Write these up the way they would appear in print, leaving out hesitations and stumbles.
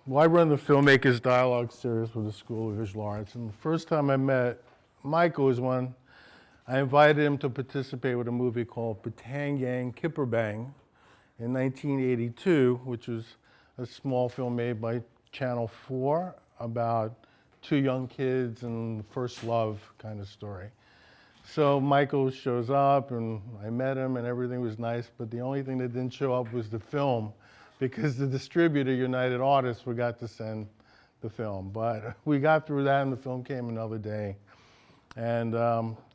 Well, I run the Filmmakers Dialogue series with the School of Visual Arts, and the first time I met Michael was when I invited him to participate with a movie called Batang Yang Kipper Bang in 1982, which was a small film made by Channel 4 about two young kids and first love kind of story. So Michael shows up, and I met him, and everything was nice, but the only thing that didn't show up was the film, because the distributor, United Artists, forgot to send the film. But we got through that, and the film came another day. And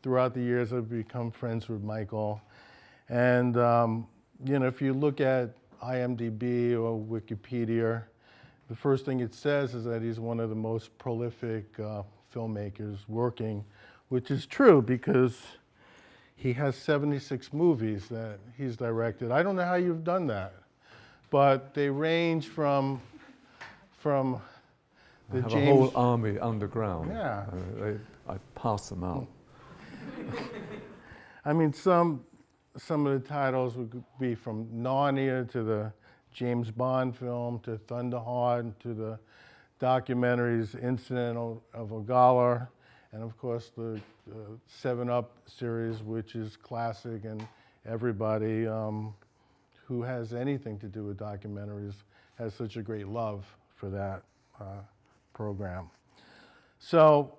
throughout the years, I've become friends with Michael. And you know, if you look at IMDb or Wikipedia, the first thing it says is that he's one of the most prolific filmmakers working, which is true because he has 76 movies that he's directed. I don't know how you've done that, but they range from the I have James. a whole army underground. Yeah. I pass them out. I mean, some of the titles would be from Narnia to the James Bond film to Thunderheart to the documentaries Incident of Ogalla, and of course the 7 Up series, which is classic, and everybody who has anything to do with documentaries has such a great love for that program. So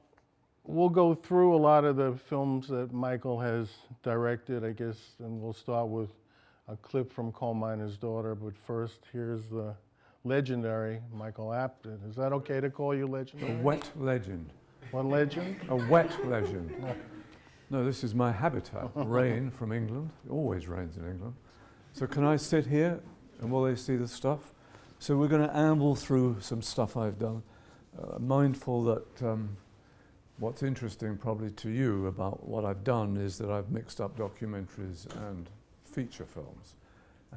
we'll go through a lot of the films that Michael has directed, I guess, and we'll start with a clip from Coal Miner's Daughter. But first, here's the legendary Michael Apted. Is that okay to call you legendary? A wet legend. One legend? A wet legend. No, this is my habitat. Rain from England. It always rains in England. So can I sit here and will they see the stuff? So we're going to amble through some stuff I've done, mindful that what's interesting probably to you about what I've done is that I've mixed up documentaries and feature films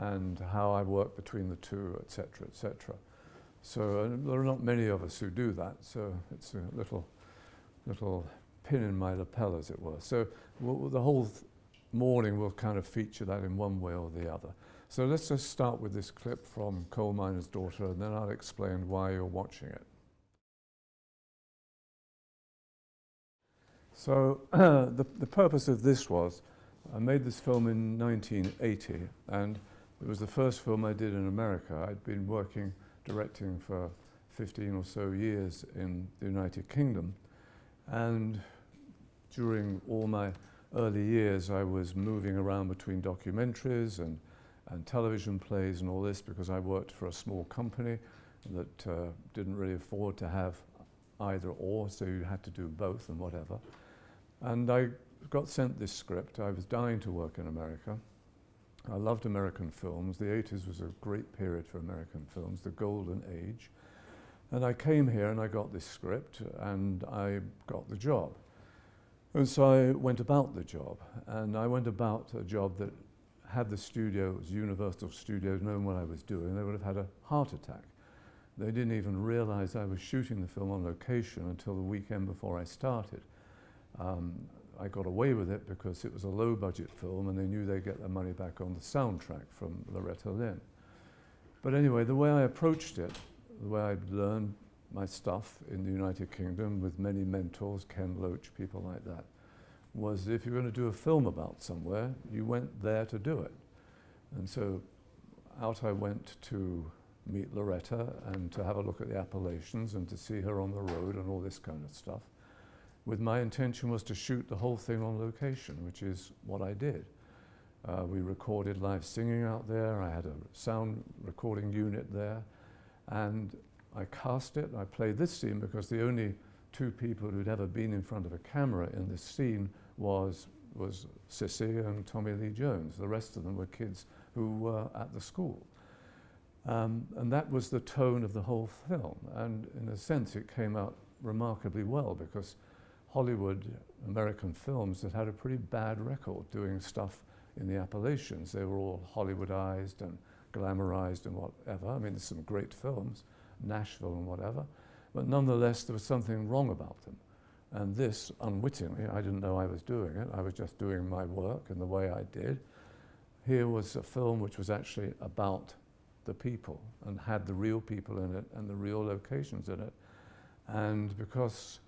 and how I work between the two, etc., etc. So there are not many of us who do that, so it's a little pin in my lapel, as it were. So the whole morning will kind of feature that in one way or the other. So let's just start with this clip from Coal Miner's Daughter, and then I'll explain why you're watching it. So the purpose of this was, I made this film in 1980, and it was the first film I did in America. I'd been working, directing for 15 or so years in the United Kingdom, and during all my early years I was moving around between documentaries and television plays and all this, because I worked for a small company that didn't really afford to have either or, so you had to do both and whatever. And I got sent this script. I was dying to work in America. I loved American films. The 80s was a great period for American films, the golden age. And I came here and I got this script and I got the job. And so I went about the job. And I went about a job that had the studios, Universal Studios, known what I was doing, they would have had a heart attack. They didn't even realize I was shooting the film on location until the weekend before I started. I got away with it because it was a low-budget film and they knew they'd get their money back on the soundtrack from Loretta Lynn. But anyway, the way I approached it, the way I'd learned my stuff in the United Kingdom with many mentors, Ken Loach, people like that, was if you're going to do a film about somewhere, you went there to do it. And so out I went to meet Loretta and to have a look at the Appalachians and to see her on the road and all this kind of stuff. With my intention was to shoot the whole thing on location, which is what I did. We recorded live singing out there. I had a sound recording unit there. And I cast it. I played this scene because the only two people who'd ever been in front of a camera in this scene was Cissy and Tommy Lee Jones. The rest of them were kids who were at the school. And that was the tone of the whole film. And in a sense, it came out remarkably well because Hollywood, American films that had a pretty bad record doing stuff in the Appalachians. They were all Hollywoodized and glamorized and whatever. I mean, there's some great films, Nashville and whatever, but nonetheless, there was something wrong about them. And this, unwittingly, I didn't know I was doing it. I was just doing my work and the way I did. Here was a film which was actually about the people and had the real people in it and the real locations in it. And because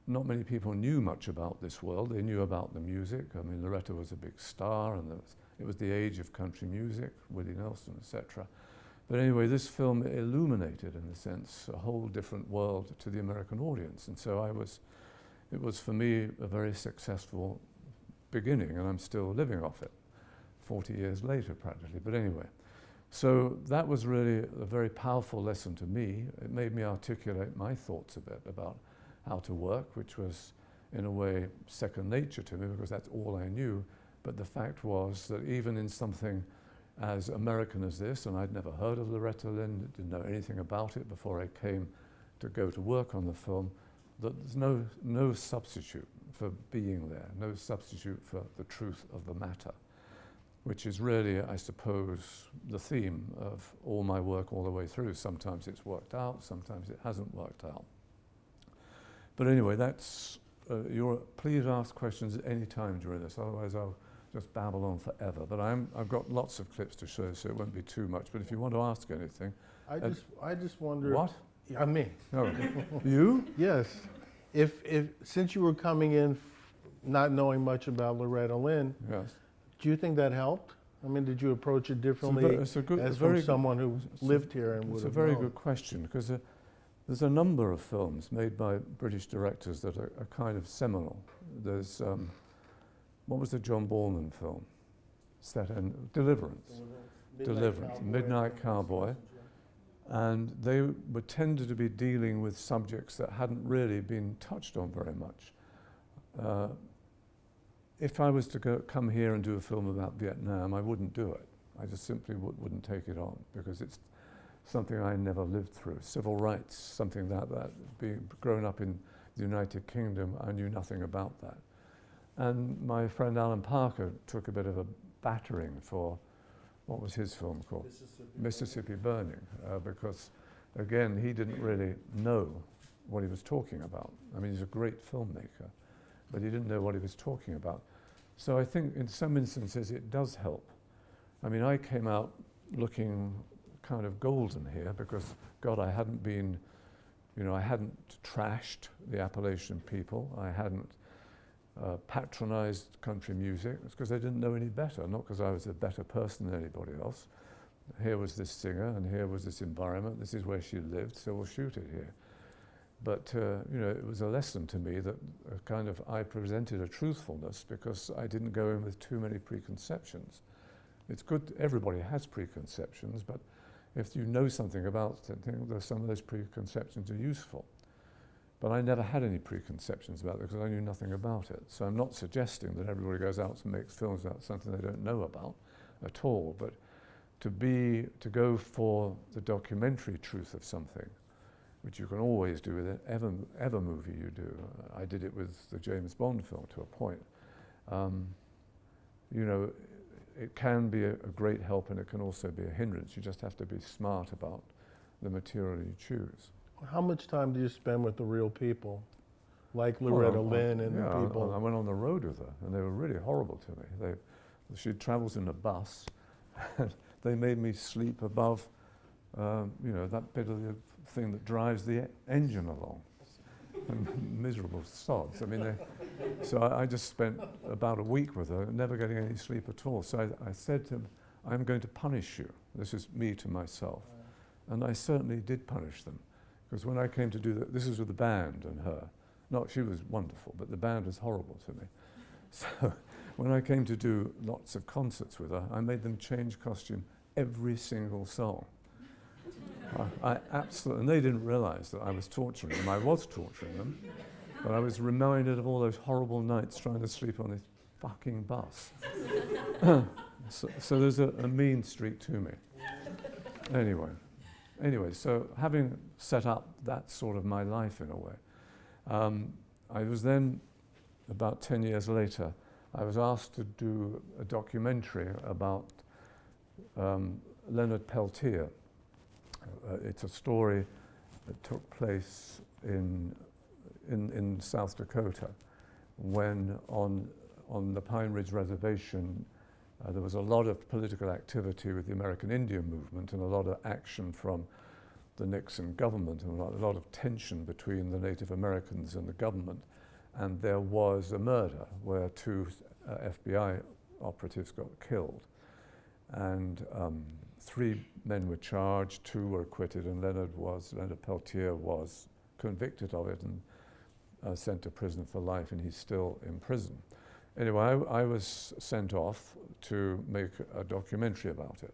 not many people knew much about this world, they knew about the music. I mean, Loretta was a big star, and it was the age of country music, Willie Nelson, etc. But anyway, this film illuminated, in a sense, a whole different world to the American audience. And so it was for me a very successful beginning, and I'm still living off it 40 years later practically. But anyway, so that was really a very powerful lesson to me. It made me articulate my thoughts a bit about how to work, which was in a way second nature to me because that's all I knew. But the fact was that even in something as American as this, and I'd never heard of Loretta Lynn, didn't know anything about it before I came to go to work on the film, that there's no substitute for being there, no substitute for the truth of the matter, which is really, I suppose, the theme of all my work all the way through. Sometimes it's worked out, sometimes it hasn't worked out. But anyway, that's, please ask questions at any time during this, otherwise I'll just babble on forever. But I've got lots of clips to show, so it won't be too much. But if you want to ask anything. I just wonder. What? Yeah, me. No. You? Yes. If since you were coming in not knowing much about Loretta Lynn, Yes. do you think that helped? I mean, did you approach it differently it's a good, as very from someone who lived here and would It's have a very known? good question, because there's a number of films made by British directors that are kind of seminal. There's, what was the John Boorman film? Set in Deliverance. Deliverance, Midnight Cowboy. And they were tended to be dealing with subjects that hadn't really been touched on very much. If I was to come here and do a film about Vietnam, I wouldn't do it. I just simply wouldn't take it on because it's something I never lived through. Civil rights, something that being grown up in the United Kingdom, I knew nothing about that. And my friend Alan Parker took a bit of a battering for, what was his film called? Mississippi Burning, because again, he didn't really know what he was talking about. I mean, he's a great filmmaker, but he didn't know what he was talking about. So I think in some instances it does help. I mean, I came out looking kind of golden here because, God, I hadn't been, I hadn't trashed the Appalachian people. I hadn't patronized country music. It's because I didn't know any better, not because I was a better person than anybody else. Here was this singer, and here was this environment. This is where she lived, so we'll shoot it here. But it was a lesson to me that I presented a truthfulness because I didn't go in with too many preconceptions. It's good, everybody has preconceptions, but if you know something about something, some of those preconceptions are useful. But I never had any preconceptions about it because I knew nothing about it. So I'm not suggesting that everybody goes out and makes films about something they don't know about at all, but to go for the documentary truth of something, which you can always do with ever movie you do. I did it with the James Bond film to a point. It can be a great help and it can also be a hindrance. You just have to be smart about the material you choose. How much time do you spend with the real people, like Loretta Lynn and the people? I went on the road with her, and they were really horrible to me. She travels in a bus, and they made me sleep above, that bit of the thing that drives the engine along. Miserable sods. I mean, so I just spent about a week with her, never getting any sleep at all. So I said to them, I'm going to punish you. This is me to myself. And I certainly did punish them. Because when I came to do this was with the band and her. She was wonderful, but the band was horrible to me. So when I came to do lots of concerts with her, I made them change costume every single song. I absolutely, and they didn't realize that I was torturing them. I was torturing them, but I was reminded of all those horrible nights trying to sleep on this fucking bus. So there's a mean streak to me. Anyway, so having set up that sort of my life in a way, I was then, about 10 years later, I was asked to do a documentary about Leonard Peltier. It's a story that took place in South Dakota when on the Pine Ridge Reservation There was a lot of political activity with the American Indian movement and a lot of action from the Nixon government and a lot of tension between the Native Americans and the government. And there was a murder where two FBI operatives got killed. And 3 men were charged, 2 were acquitted, and Leonard Peltier was convicted of it and sent to prison for life, and he's still in prison. Anyway, I was sent off to make a documentary about it,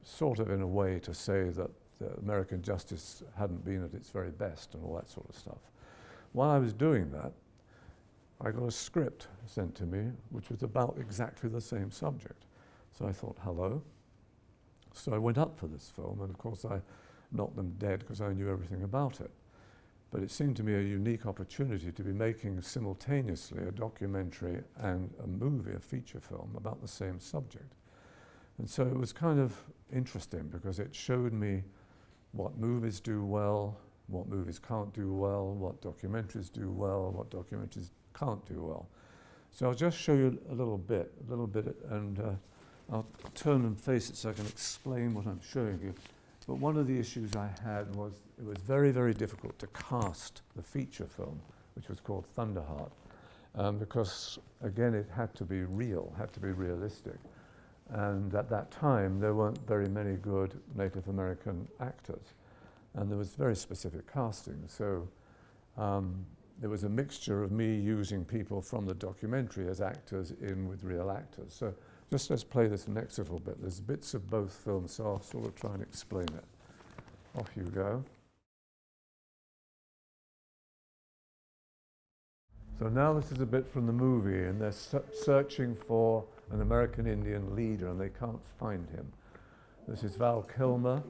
sort of in a way to say that the American justice hadn't been at its very best and all that sort of stuff. While I was doing that, I got a script sent to me, which was about exactly the same subject. So I thought, hello. So I went up for this film, and of course I knocked them dead because I knew everything about it. But it seemed to me a unique opportunity to be making simultaneously a documentary and a movie, a feature film, about the same subject. And so it was kind of interesting because it showed me what movies do well, what movies can't do well, what documentaries do well, what documentaries can't do well. So I'll just show you a little bit, and I'll turn and face it so I can explain what I'm showing you. But one of the issues I had was it was very, very difficult to cast the feature film, which was called Thunderheart, because, again, it had to be real, had to be realistic. And at that time, there weren't very many good Native American actors, and there was very specific casting. So there was a mixture of me using people from the documentary as actors in with real actors. So just let's play this next little bit. There's bits of both films, so I'll sort of try and explain it. Off you go. So now this is a bit from the movie, and they're searching for an American Indian leader, and they can't find him. This is Val Kilmer,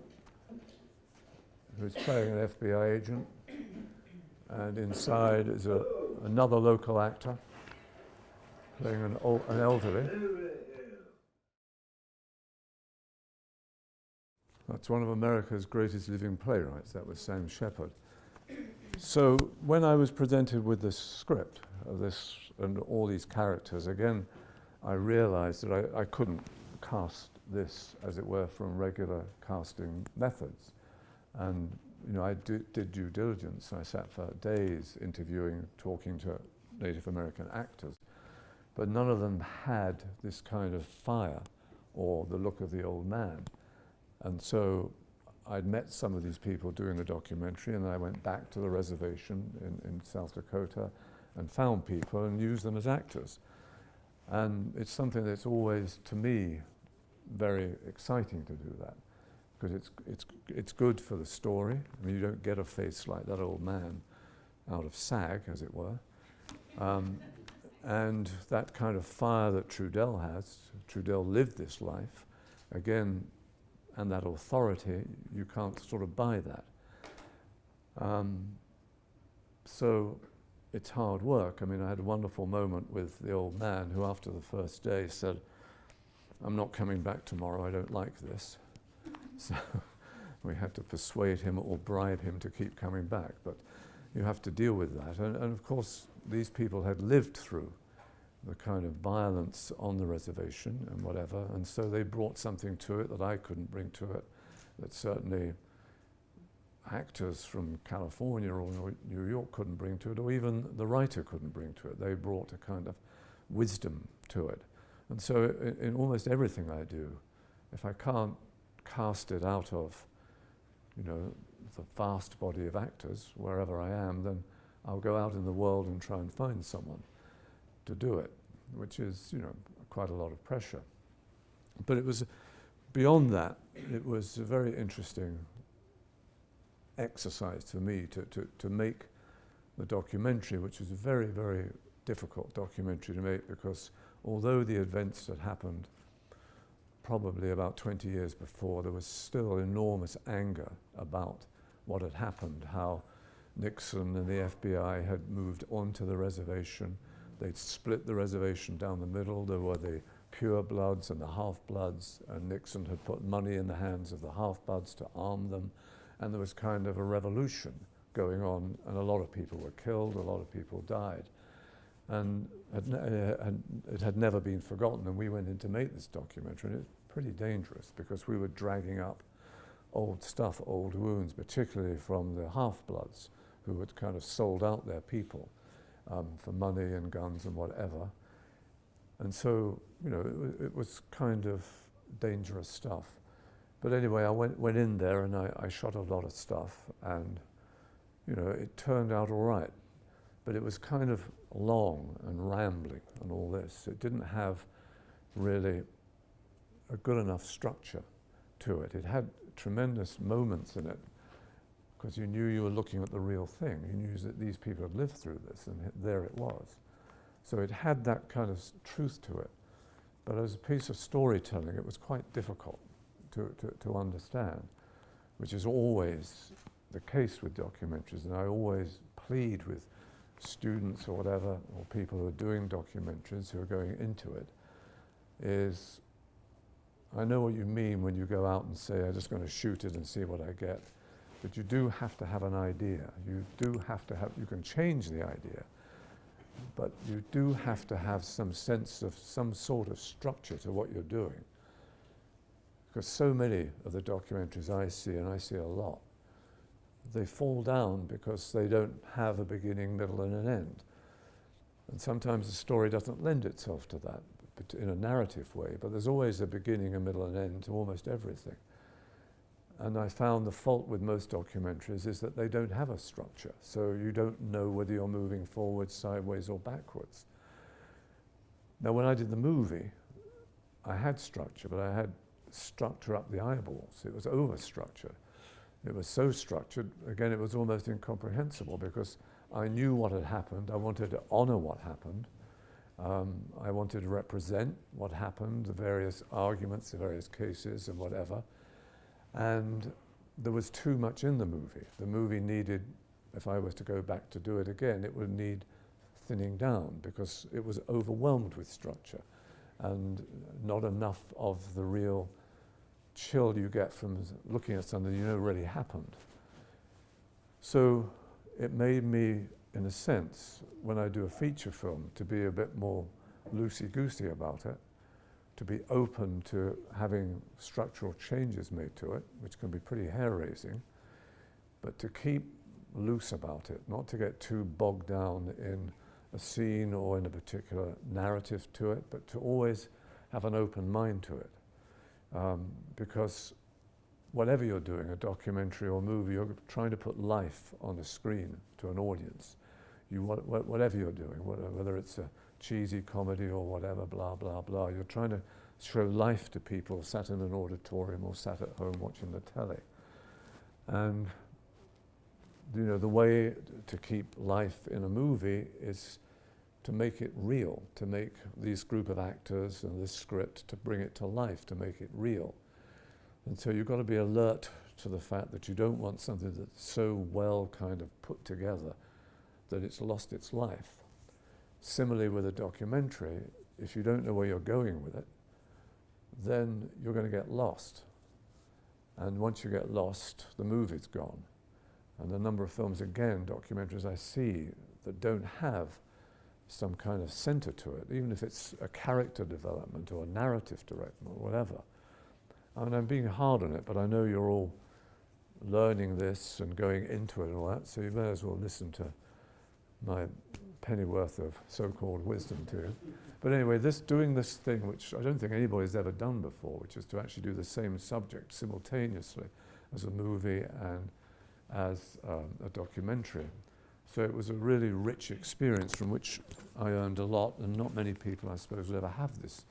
who's playing an FBI agent, and inside is another local actor playing an elderly. That's one of America's greatest living playwrights. That was Sam Shepard. So when I was presented with this script of this and all these characters, again, I realized that I couldn't cast this, as it were, from regular casting methods. And I did due diligence. I sat for days interviewing, talking to Native American actors, but none of them had this kind of fire or the look of the old man. And so I'd met some of these people doing the documentary, and then I went back to the reservation in South Dakota and found people and used them as actors. And it's something that's always, to me, very exciting to do that, because it's good for the story. I mean, you don't get a face like that old man out of SAG, as it were. And that kind of fire that Trudell has, Trudell lived this life, again, and that authority, you can't sort of buy that. So it's hard work. I mean, I had a wonderful moment with the old man who, after the first day, said, "I'm not coming back tomorrow, I don't like this." So we had to persuade him or bribe him to keep coming back. But you have to deal with that. And of course, these people had lived through the kind of violence on the reservation and whatever, and so they brought something to it that I couldn't bring to it, that certainly actors from California or New York couldn't bring to it, or even the writer couldn't bring to it. They brought a kind of wisdom to it. And so in almost everything I do, if I can't cast it out of, the vast body of actors, wherever I am, then I'll go out in the world and try and find someone to do it, which is, quite a lot of pressure. But it was, beyond that, it was a very interesting exercise for me to make the documentary, which was a very, very difficult documentary to make, because although the events had happened probably about 20 years before, there was still enormous anger about what had happened, how Nixon and the FBI had moved onto the reservation. They'd split the reservation down the middle. There were the purebloods and the half-bloods, and Nixon had put money in the hands of the half-bloods to arm them, and there was kind of a revolution going on, and a lot of people were killed, a lot of people died. and it had never been forgotten. And we went in to make this documentary, and it was pretty dangerous because we were dragging up old stuff, old wounds, particularly from the half-bloods who had kind of sold out their people for money and guns and whatever. And so, you know, it was kind of dangerous stuff. But anyway, I went in there and I shot a lot of stuff, and, you know, it turned out all right. But it was kind of long and rambling and all this. It didn't have really a good enough structure to it. It had tremendous moments in it because you knew you were looking at the real thing. You knew that these people had lived through this, and there it was. So it had that kind of truth to it. But as a piece of storytelling, it was quite difficult to understand, which is always the case with documentaries. And I always plead with students or whatever, or people who are doing documentaries who are going into it, is I know what you mean when you go out and say, I'm just going to shoot it and see what I get. But you do have to have an idea. You do have to have, you can change the idea, but you do have to have some sense of some sort of structure to what you're doing. Because so many of the documentaries I see, and I see a lot, they fall down because they don't have a beginning, middle, and an end. And sometimes the story doesn't lend itself to that but in a narrative way, but there's always a beginning, a middle, and end to almost everything. And I found the fault with most documentaries is that they don't have a structure, so you don't know whether you're moving forward, sideways, or backwards. Now, when I did the movie, I had structure, but I had structure up the eyeballs. It was over-structured. It was so structured, again, it was almost incomprehensible because I knew what had happened. I wanted to honor what happened. I wanted to represent what happened, the various arguments, the various cases, and whatever. And there was too much in the movie. The movie needed, if I was to go back to do it again, it would need thinning down because it was overwhelmed with structure and not enough of the real chill you get from looking at something you know really happened. So it made me, in a sense, when I do a feature film, to be a bit more loosey-goosey about it, to be open to having structural changes made to it, which can be pretty hair-raising, but to keep loose about it, not to get too bogged down in a scene or in a particular narrative to it, but to always have an open mind to it. Because whatever you're doing, a documentary or movie, you're trying to put life on a screen to an audience. Whatever you're doing, whether it's a cheesy comedy or whatever, blah, blah, blah, you're trying to show life to people sat in an auditorium or sat at home watching the telly. And you know, the way to keep life in a movie is to make it real, to make these group of actors and this script, to bring it to life, to make it real. And so you've got to be alert to the fact that you don't want something that's so well kind of put together that it's lost its life. Similarly with a documentary, if you don't know where you're going with it, then you're going to get lost. And once you get lost, the movie's gone. And a number of films, again, documentaries I see that don't have some kind of center to it, even if it's a character development or a narrative development or whatever. I mean, I'm being hard on it, but I know you're all learning this and going into it and all that, so you may as well listen to my pennyworth of so-called wisdom to you. But anyway, doing this thing, which I don't think anybody's ever done before, which is to actually do the same subject simultaneously as a movie and as a documentary. So it was a really rich experience from which I earned a lot, and not many people, I suppose, will ever have this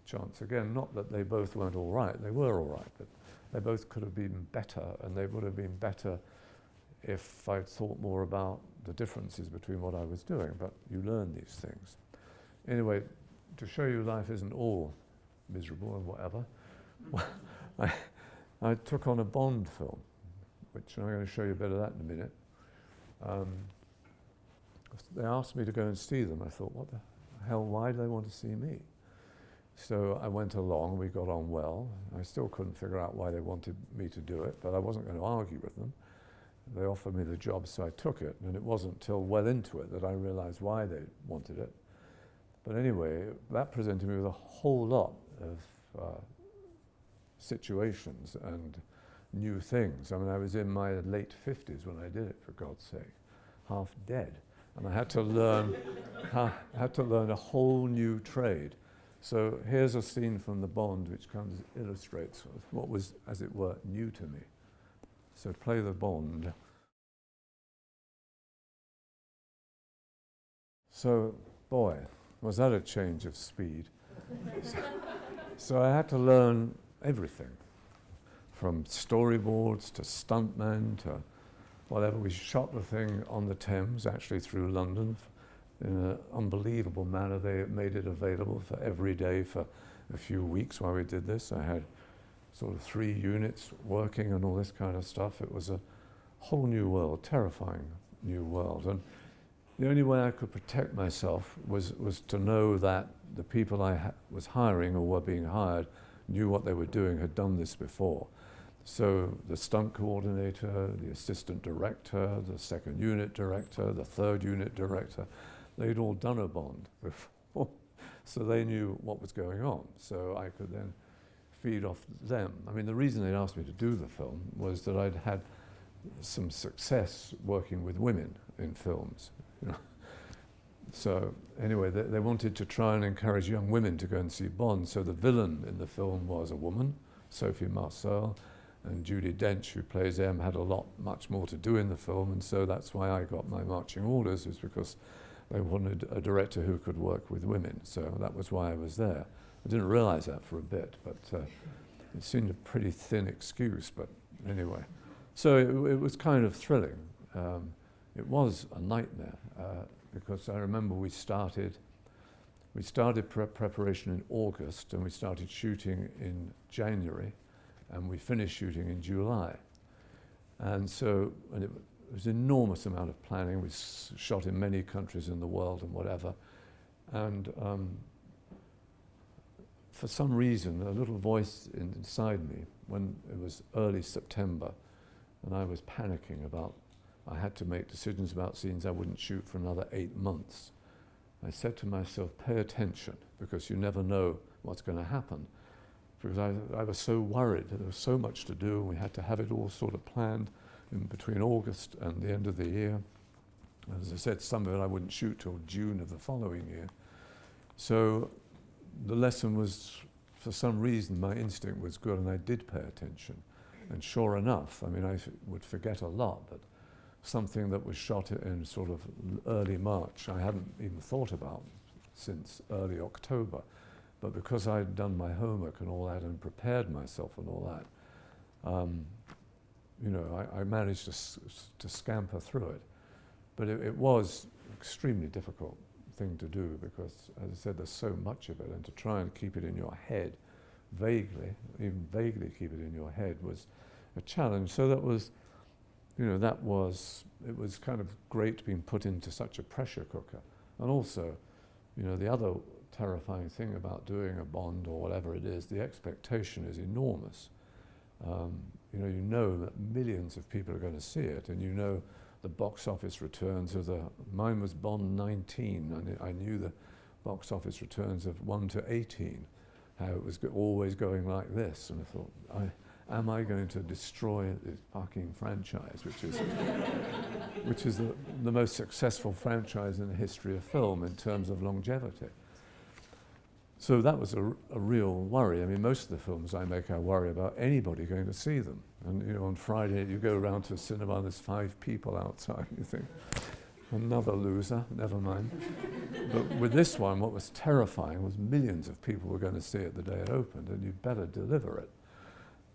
chance again. Not that they both weren't all right, they were all right, but they both could have been better, and they would have been better if I'd thought more about the differences between what I was doing, but you learn these things. Anyway, to show you life isn't all miserable and whatever, I took on a Bond film, which I'm going to show you a bit of that in a minute. They asked me to go and see them. I thought, what the hell, why do they want to see me? So I went along, we got on well. I still couldn't figure out why they wanted me to do it, but I wasn't going to argue with them. They offered me the job, so I took it, and it wasn't till well into it that I realized why they wanted it. But anyway, that presented me with a whole lot of situations and new things. I mean, I was in my late 50s when I did it, for God's sake, half dead. And I had to learn, a whole new trade. So here's a scene from the Bond which illustrates what was, as it were, new to me. So play the Bond. So, boy, was that a change of speed. So I had to learn everything, from storyboards to stuntmen to whatever. We shot the thing on the Thames, actually through London, in an unbelievable manner. They made it available for every day for a few weeks while we did this. I had sort of 3 units working and all this kind of stuff. It was a whole new world, terrifying new world. And the only way I could protect myself was to know that the people I was hiring or were being hired knew what they were doing, had done this before. So the stunt coordinator, the assistant director, the 2nd unit director, the 3rd unit director, they'd all done a Bond before. So they knew what was going on. So I could then feed off them. I mean, the reason they'd asked me to do the film was that I'd had some success working with women in films. You know. So anyway, they wanted to try and encourage young women to go and see Bond. So the villain in the film was a woman, Sophie Marceau, and Judi Dench, who plays M, had much more to do in the film, and so that's why I got my marching orders, was because they wanted a director who could work with women. So that was why I was there. I didn't realize that for a bit, but it seemed a pretty thin excuse, but anyway. So it was kind of thrilling. It was a nightmare, because I remember we started preparation in August, and we started shooting in January, and we finished shooting in July. And so, it was an enormous amount of planning. We shot in many countries in the world and whatever. And for some reason, a little voice inside me, when it was early September, and I was panicking about, I had to make decisions about scenes I wouldn't shoot for another 8 months. I said to myself, pay attention, because you never know what's going to happen. Because I was so worried. There was so much to do. We had to have it all sort of planned in between August and the end of the year. As I said, some of it I wouldn't shoot till June of the following year. So the lesson was, for some reason, my instinct was good, and I did pay attention. And sure enough, I mean, I would forget a lot, but something that was shot in sort of early March, I hadn't even thought about since early October. But because I'd done my homework and all that and prepared myself and all that, you know, I managed to scamper through it. But it was an extremely difficult thing to do because, as I said, there's so much of it, and to try and keep it in your head vaguely, even vaguely keep it in your head, was a challenge. So that was, you know, it was kind of great being put into such a pressure cooker. And also, you know, the other terrifying thing about doing a Bond or whatever it is, the expectation is enormous. You know that millions of people are going to see it, and you know the box office returns of mine was Bond 19, and I knew the box office returns of 1 to 18, how it was always going like this, and I thought, am I going to destroy this fucking franchise, which is the most successful franchise in the history of film in terms of longevity. So that was a real worry. I mean, most of the films I make, I worry about anybody going to see them. And you know, on Friday you go around to a cinema and there's 5 people outside. You think, another loser, never mind. But with this one, what was terrifying was millions of people were going to see it the day it opened, and you'd better deliver it.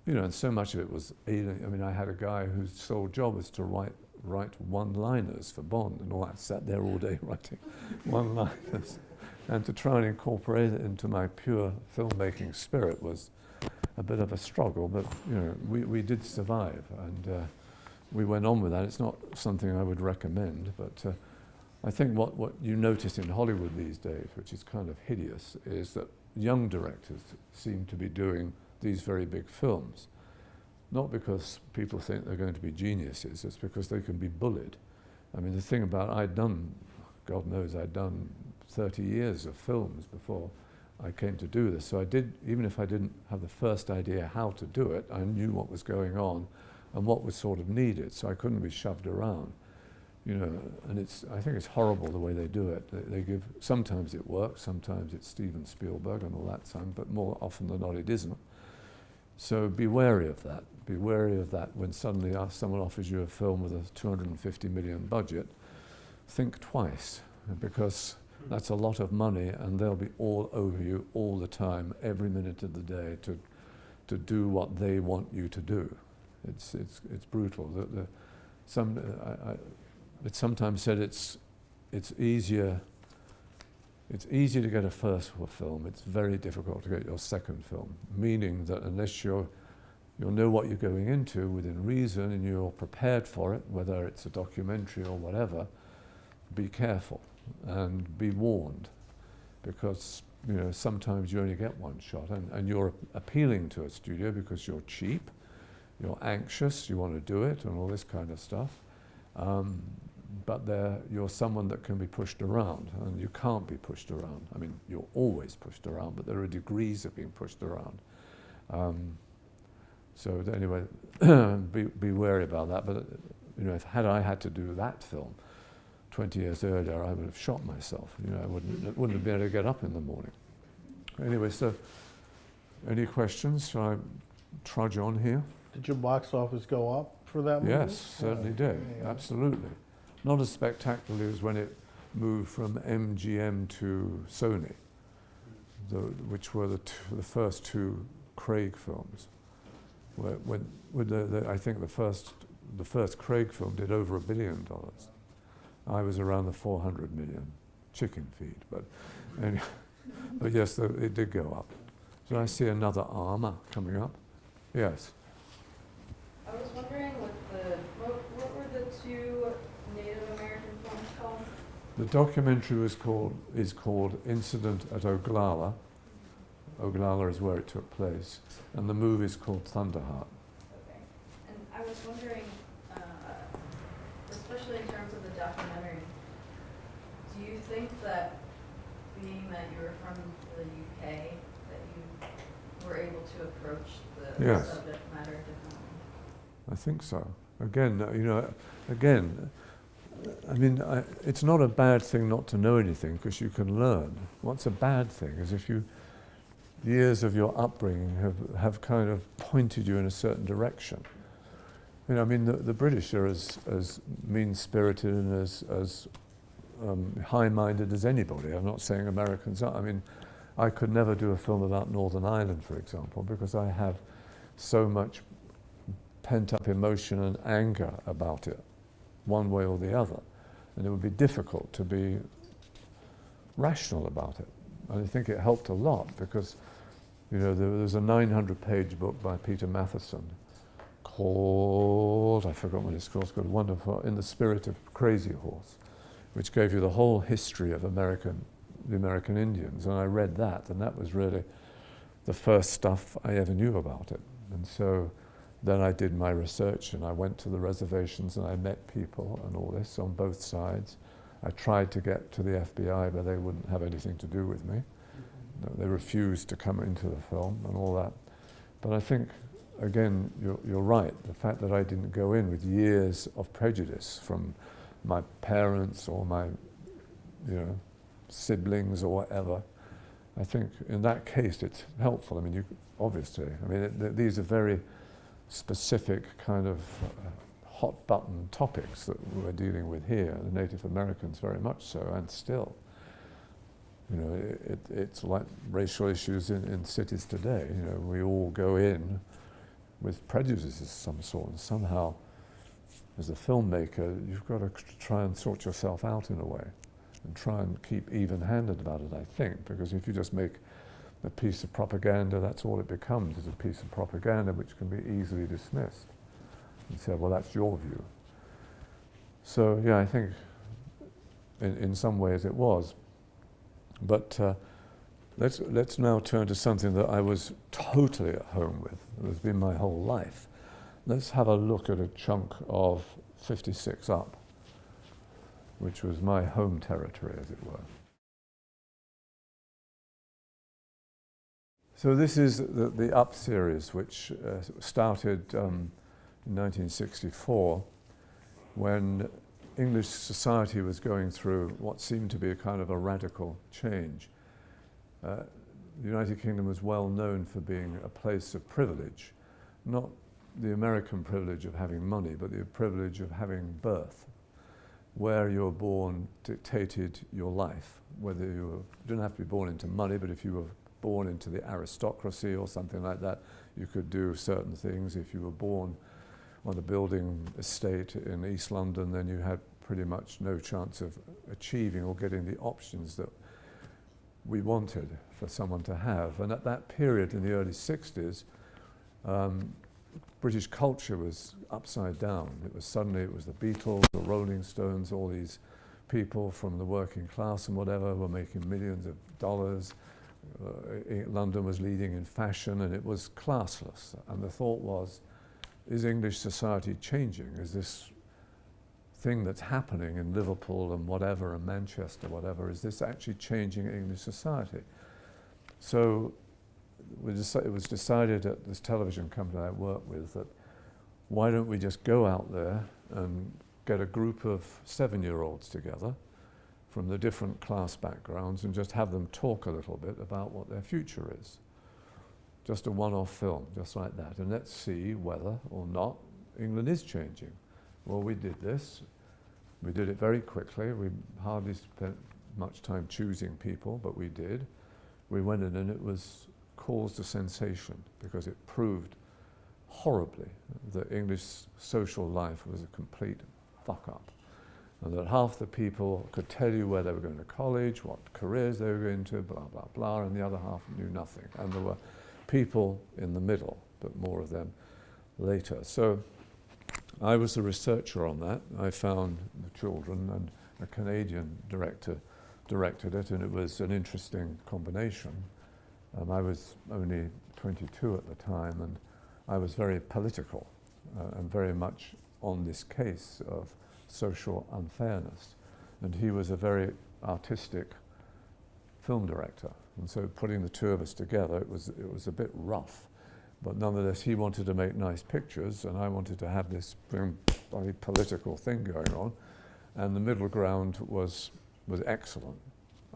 You know, and so much of it was alien. I mean, I had a guy whose sole job was to write one-liners for Bond, and all that. Sat there all day writing one-liners. And to try and incorporate it into my pure filmmaking spirit was a bit of a struggle, but you know, we did survive, and we went on with that. It's not something I would recommend, but I think what you notice in Hollywood these days, which is kind of hideous, is that young directors seem to be doing these very big films. Not because people think they're going to be geniuses, it's because they can be bullied. I mean, the thing about, God knows I'd done 30 years of films before I came to do this. So I did, even if I didn't have the first idea how to do it, I knew what was going on and what was sort of needed, so I couldn't be shoved around. You know, and I think it's horrible the way they do it. They give, sometimes it works, sometimes it's Steven Spielberg and all that time, but more often than not it isn't. So be wary of that. Be wary of that when suddenly someone offers you a film with a 250 million budget. Think twice, because that's a lot of money and they'll be all over you all the time, every minute of the day to do what they want you to do. It's brutal. It's sometimes said it's easier to get a first film. It's very difficult to get your second film, meaning that unless you'll know what you're going into within reason and you're prepared for it, whether it's a documentary or whatever, be careful and be warned, because you know sometimes you only get one shot, and you're appealing to a studio because you're cheap, you're anxious, you want to do it and all this kind of stuff. But you're someone that can be pushed around, and you can't be pushed around. I mean, you're always pushed around, but there are degrees of being pushed around. So anyway, be wary about that. But you know, had I had to do that film 20 years earlier, I would have shot myself. You know, I wouldn't have been able to get up in the morning. Anyway, so any questions? Shall I trudge on here? Did your box office go up for that movie? Yes, certainly did. Yeah. Absolutely. Not as spectacularly as when it moved from MGM to Sony, which were the first two Craig films. I think the first Craig film did over $1 billion. I was around the 400 million chicken feed, but anyway, but yes, it did go up. So I see another Armour coming up. Yes. I was wondering, what were the two Native American films called? The documentary is called Incident at Oglala. Oglala is where it took place, and the movie is called Thunderheart. Okay. And I was wondering, especially in terms of the documentary, do you think that being that you were from the UK, that you were able to approach the Yes. subject matter differently? I think so. Again, I mean, it's not a bad thing not to know anything, because you can learn. What's a bad thing is if years of your upbringing have kind of pointed you in a certain direction. You know, I mean, the British are as mean-spirited and as high-minded as anybody. I'm not saying Americans are. I mean, I could never do a film about Northern Ireland, for example, because I have so much pent-up emotion and anger about it, one way or the other. And it would be difficult to be rational about it. And I think it helped a lot because, you know, there's a 900-page book by Peter Matheson called, I forgot what it's called, wonderful, In the Spirit of Crazy Horse, which gave you the whole history of the American Indians. And I read that, and that was really the first stuff I ever knew about it. And so then I did my research, and I went to the reservations, and I met people and all this on both sides. I tried to get to the FBI, but they wouldn't have anything to do with me. They refused to come into the film and all that. But I think, again, you're right. The fact that I didn't go in with years of prejudice from my parents or my, you know, siblings or whatever, I think in that case it's helpful. I mean, obviously, I mean, these are very specific kind of hot button topics that we're dealing with here, the Native Americans very much so, and still. You know, it's like racial issues in cities today. You know, we all go in with prejudices of some sort, and somehow, as a filmmaker, you've got to try and sort yourself out in a way, and try and keep even-handed about it, I think, because if you just make a piece of propaganda, that's all it becomes, is a piece of propaganda which can be easily dismissed and say, well, that's your view. So, yeah, I think in some ways it was. But let's now turn to something that I was totally at home with. It has been my whole life. Let's have a look at a chunk of 56 Up, which was my home territory, as it were. So this is the Up series, which started in 1964, when English society was going through what seemed to be a kind of a radical change. The United Kingdom was well known for being a place of privilege, not the American privilege of having money, but the privilege of having birth. Where you were born dictated your life, whether you didn't have to be born into money, but if you were born into the aristocracy or something like that, you could do certain things. If you were born on a building estate in East London, then you had pretty much no chance of achieving or getting the options that we wanted for someone to have. And at that period in the early 60s, British culture was upside down. It was the Beatles, the Rolling Stones, all these people from the working class and whatever were making millions of dollars. London was leading in fashion, and it was classless. And the thought was, is English society changing? Is this thing that's happening in Liverpool and whatever, and Manchester, whatever, is this actually changing English society? So it was decided at this television company I work with that why don't we just go out there and get a group of 7-year-olds together from the different class backgrounds and just have them talk a little bit about what their future is. Just a one-off film, just like that. And let's see whether or not England is changing. Well, we did this. We did it very quickly. We hardly spent much time choosing people, but we did. We went in and it caused a sensation because it proved horribly that English social life was a complete fuck-up. And that half the people could tell you where they were going to college, what careers they were going to, blah, blah, blah, and the other half knew nothing. And there were people in the middle, but more of them later. So I was the researcher on that. I found the children, and a Canadian director directed it, and it was an interesting combination. I was only 22 at the time, and I was very political and very much on this case of social unfairness. And he was a very artistic film director. And so putting the two of us together, it was a bit rough. But nonetheless, he wanted to make nice pictures, and I wanted to have this very political thing going on. And the middle ground was excellent.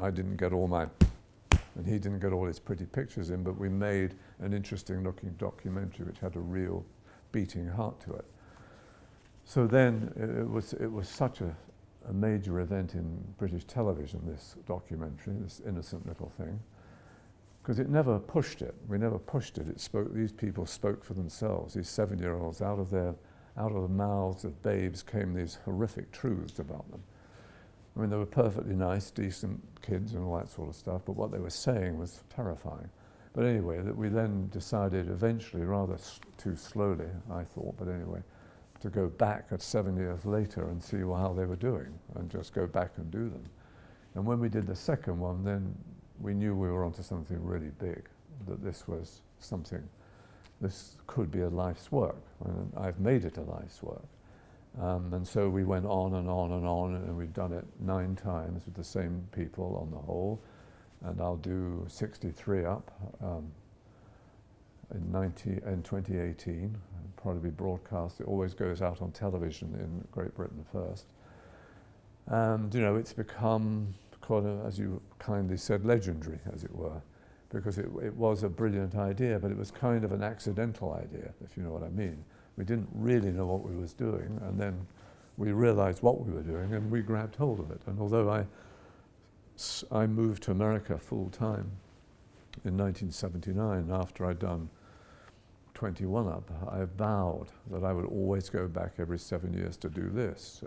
I didn't get all my, and he didn't get all his pretty pictures in, but we made an interesting looking documentary which had a real beating heart to it. So then it was such a major event in British television, this documentary, this innocent little thing, because it never pushed it. We never pushed it. These people spoke for themselves. These 7-year-olds, out of the mouths of babes came these horrific truths about them. I mean, they were perfectly nice, decent kids and all that sort of stuff, but what they were saying was terrifying. But anyway, that we then decided eventually, rather too slowly, I thought, but anyway, to go back at 7 years later and see how they were doing and just go back and do them. And when we did the second one, then we knew we were onto something really big, that this could be a life's work. And I've made it a life's work. And so we went on and on and on, and we've done it 9 times with the same people on the whole. And I'll do 63 up in 2018. Probably be broadcast. It always goes out on television in Great Britain first. And you know, it's become quite a, as you kindly said, legendary, as it were, because it was a brilliant idea, but it was kind of an accidental idea, if you know what I mean. We didn't really know what we was doing, and then we realized what we were doing, and we grabbed hold of it. And although I moved to America full time in 1979 after I'd done 21 Up, I vowed that I would always go back every 7 years to do this,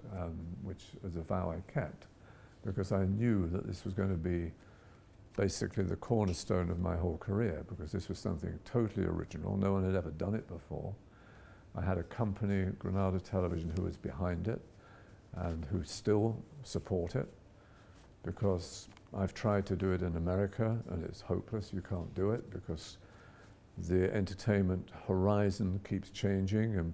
which is a vow I kept, because I knew that this was going to be basically the cornerstone of my whole career, because this was something totally original. No one had ever done it before. I had a company, Granada Television, who was behind it and who still support it, because I've tried to do it in America and it's hopeless. You can't do it because the entertainment horizon keeps changing and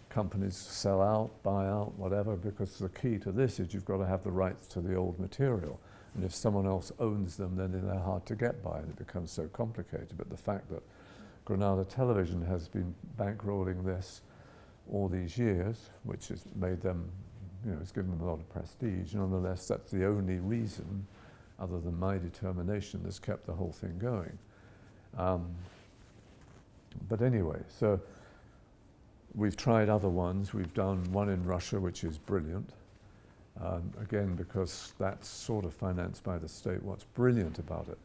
companies sell out, buy out, whatever, because the key to this is you've got to have the rights to the old material. And if someone else owns them, then they're hard to get by, and it becomes so complicated. But the fact that Granada Television has been bankrolling this all these years, which has made them, it's given them a lot of prestige. Nonetheless, that's the only reason, other than my determination, that's kept the whole thing going. But anyway, so we've tried other ones. We've done one in Russia, which is brilliant. Again, because that's sort of financed by the state. What's brilliant about it,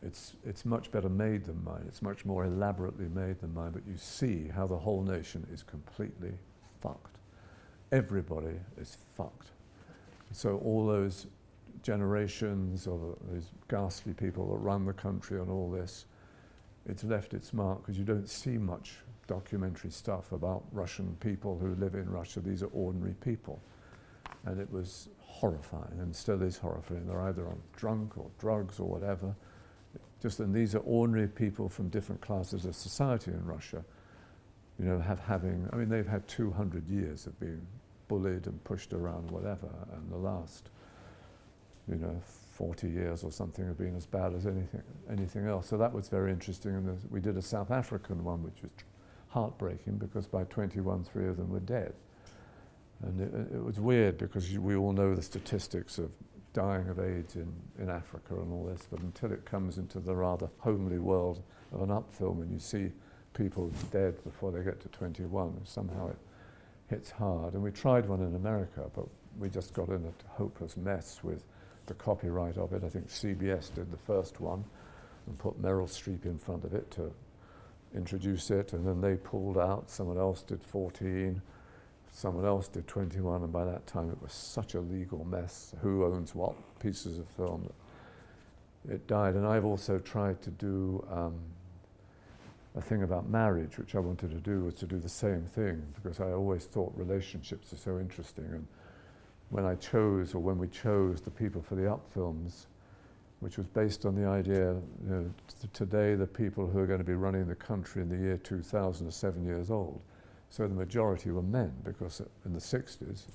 it's much better made than mine. It's much more elaborately made than mine, but you see how the whole nation is completely fucked. Everybody is fucked. So all those generations of those ghastly people that run the country and all this, it's left its mark, because you don't see much documentary stuff about Russian people who live in Russia. These are ordinary people. And it was horrifying, and still is horrifying. They're either on drunk or drugs or whatever. And these are ordinary people from different classes of society in Russia, they've had 200 years of being bullied and pushed around, whatever, and the last, 40 years or something have been as bad as anything else. So that was very interesting. And we did a South African one, which was heartbreaking, because by 21, 3 of them were dead. And it was weird, because we all know the statistics of dying of AIDS in Africa and all this, but until it comes into the rather homely world of an up film and you see people dead before they get to 21, somehow it hits hard. And we tried one in America, but we just got in a hopeless mess with the copyright of it. I think CBS did the first one and put Meryl Streep in front of it to introduce it, and then they pulled out. Someone else did 14. Someone else did 21, and by that time it was such a legal mess, who owns what pieces of film, that it died. And I've also tried to do a thing about marriage, which I wanted to do, was to do the same thing, because I always thought relationships are so interesting. And when we chose the people for the up films, which was based on the idea, today the people who are going to be running the country in the year 2000 are 7 years old. So the majority were men, because in the 60s,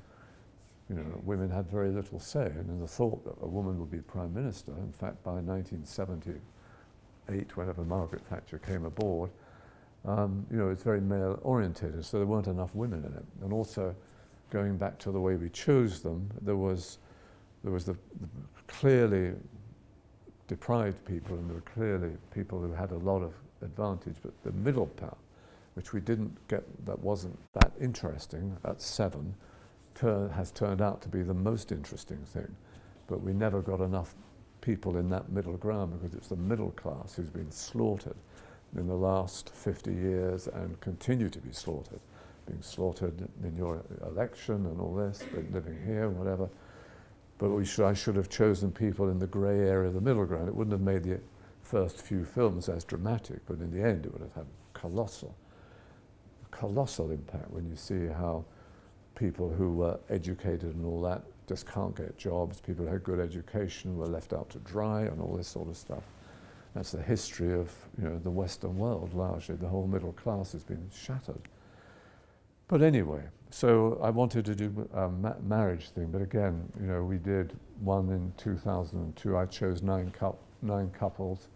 women had very little say, and in the thought that a woman would be prime minister. In fact, by 1978, whenever Margaret Thatcher came aboard, it's very male orientated, so there weren't enough women in it. And also, going back to the way we chose them, there was the clearly deprived people, and there were clearly people who had a lot of advantage, but the middle part, which we didn't get, that wasn't that interesting at 7, has turned out to be the most interesting thing. But we never got enough people in that middle ground, because it's the middle class who's been slaughtered in the last 50 years and continue to be slaughtered. Being slaughtered in your election and all this, living here, whatever. But I should have chosen people in the grey area of the middle ground. It wouldn't have made the first few films as dramatic, but in the end it would have had colossal impact when you see how people who were educated and all that just can't get jobs. People who had good education were left out to dry and all this sort of stuff. That's the history of the Western world, largely. The whole middle class has been shattered. But anyway, so I wanted to do a marriage thing, but again, we did one in 2002. I chose 9 couples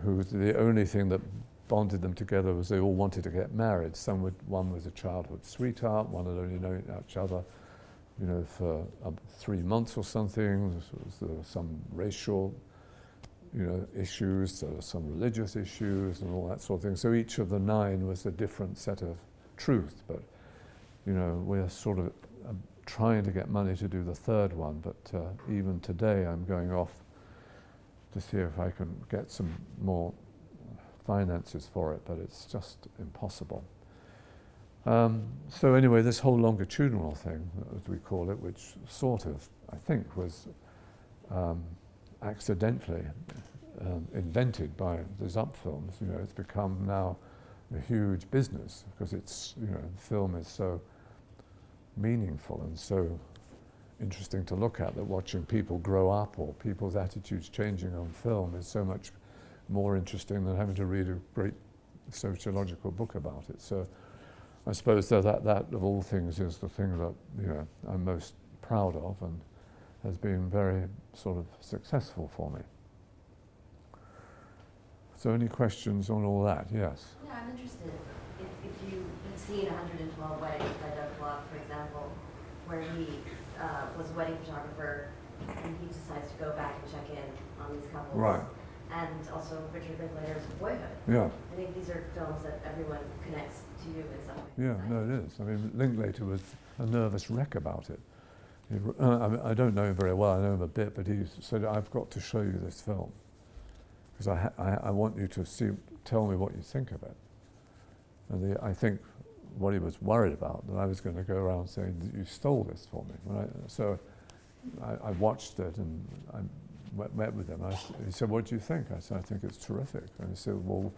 who, the only thing that bonded them together was they all wanted to get married. One was a childhood sweetheart, one had only known each other, for 3 months or something. There were some racial, issues, there were some religious issues and all that sort of thing. So each of the 9 was a different set of truth, but we're sort of trying to get money to do the 3rd one, but even today I'm going off to see if I can get some more finances for it, but it's just impossible. So anyway, this whole longitudinal thing, as we call it, which sort of, I think, was accidentally invented by the Zup films, it's become now a huge business, because it's, film is so meaningful and so interesting to look at, that watching people grow up or people's attitudes changing on film is so much more interesting than having to read a great sociological book about it. So I suppose that of all things is the thing that I'm most proud of, and has been very sort of successful for me. So any questions on all that? Yes. Yeah, I'm interested. If you had seen 112 Weddings by Doug Block, for example, where he was a wedding photographer and he decides to go back and check in on these couples. Right. And also Richard Linklater's Boyhood. Yeah. I think these are films that everyone connects to you in some way. Yeah, no, it is. I mean, Linklater was a nervous wreck about it. I don't know him very well, I know him a bit, but he said, I've got to show you this film. Because I want you to tell me what you think of it. And I think what he was worried about, that I was going to go around saying that you stole this for me. So I watched it and I met with him. He said, what do you think? I said, I think it's terrific. And he said, well,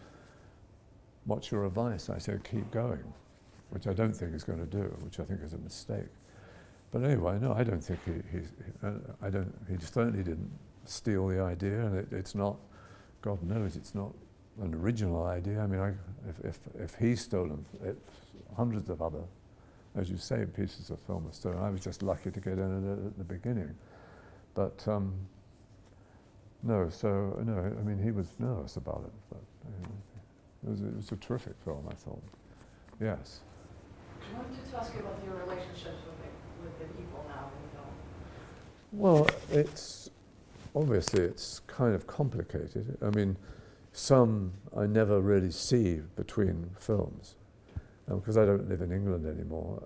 what's your advice? I said, keep going, which I don't think he's going to do, which I think is a mistake. But anyway, no, I don't think he certainly didn't steal the idea, and it's not, God knows, it's not an original idea. I mean, if he's stolen it, hundreds of other, as you say, pieces of film are stolen. I was just lucky to get in it at the beginning. But no, I mean, he was nervous about it, but it was a terrific film, I thought. Yes. I wanted to ask you about your relationships with the people now in the film. Well, it's kind of complicated. I mean, some I never really see between films, because I don't live in England anymore.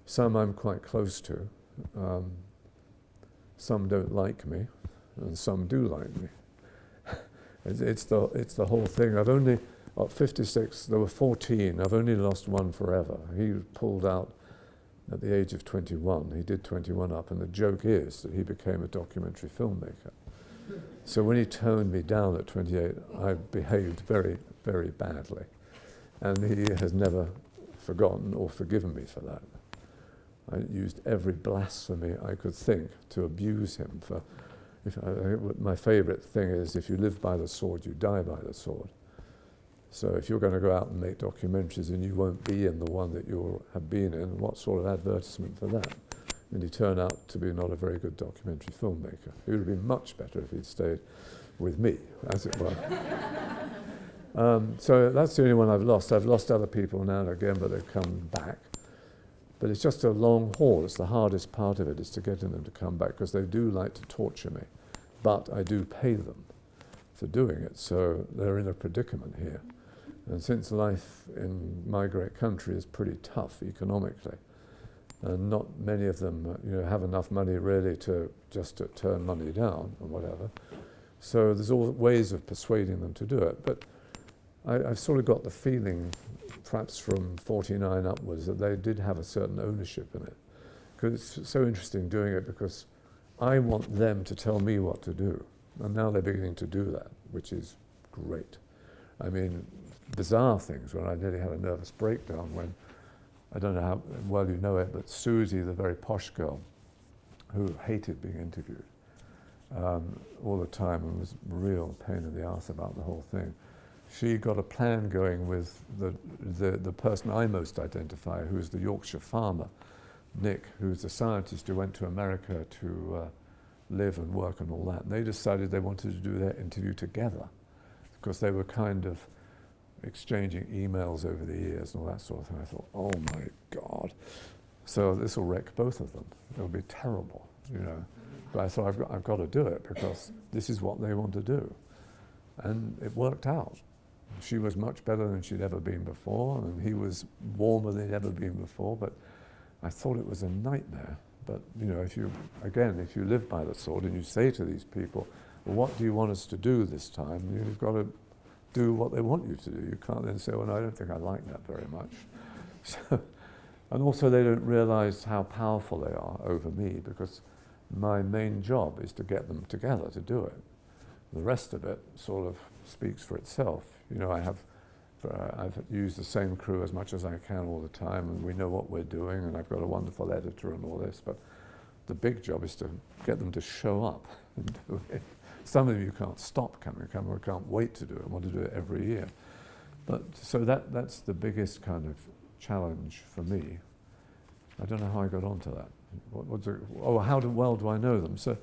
Some I'm quite close to. Some don't like me, and some do like me. It's the whole thing. I've only, at 56, there were 14. I've only lost one forever. He pulled out at the age of 21. He did 21 up, and the joke is that he became a documentary filmmaker. So when he toned me down at 28, I behaved very, very badly. And he has never forgotten or forgiven me for that. I used every blasphemy I could think to abuse him for. My favourite thing is, if you live by the sword, you die by the sword. So if you're going to go out and make documentaries and you won't be in the one that you have been in, what sort of advertisement for that? And he turned out to be not a very good documentary filmmaker. He would have been much better if he'd stayed with me, as it were. So that's the only one I've lost. I've lost other people now and again, but they've come back. But it's just a long haul. It's the hardest part of it, is to getting them to come back, because they do like to torture me. But I do pay them for doing it, so they're in a predicament here. And since life in my great country is pretty tough economically, and not many of them have enough money really to turn money down or whatever, so there's all ways of persuading them to do it. But I've sort of got the feeling, perhaps from 49 upwards, that they did have a certain ownership in it. Because it's so interesting doing it, because I want them to tell me what to do. And now they're beginning to do that, which is great. I mean, bizarre things, when I nearly had a nervous breakdown when, I don't know how well you know it, but Susie, the very posh girl, who hated being interviewed all the time and was a real pain in the arse about the whole thing. She got a plan going with the person I most identify, who's the Yorkshire farmer, Nick, who's a scientist who went to America to live and work and all that. And they decided they wanted to do their interview together, because they were kind of exchanging emails over the years and all that sort of thing. I thought, oh my God. So this will wreck both of them. It'll be terrible, But I thought, I've got to do it, because this is what they want to do. And it worked out. She was much better than she'd ever been before, and he was warmer than he'd ever been before, but I thought it was a nightmare. But, if you live by the sword and you say to these people, well, what do you want us to do this time? You've got to do what they want you to do. You can't then say, well, no, I don't think I like that very much. So, and also they don't realize how powerful they are over me, because my main job is to get them together to do it. The rest of it sort of speaks for itself. I've used the same crew as much as I can all the time, and we know what we're doing, and I've got a wonderful editor and all this, but the big job is to get them to show up and do it. Some of you can't stop coming, or can't wait to do it, want to do it every year. But so that's the biggest kind of challenge for me. I don't know how I got onto that. how well do I know them? So,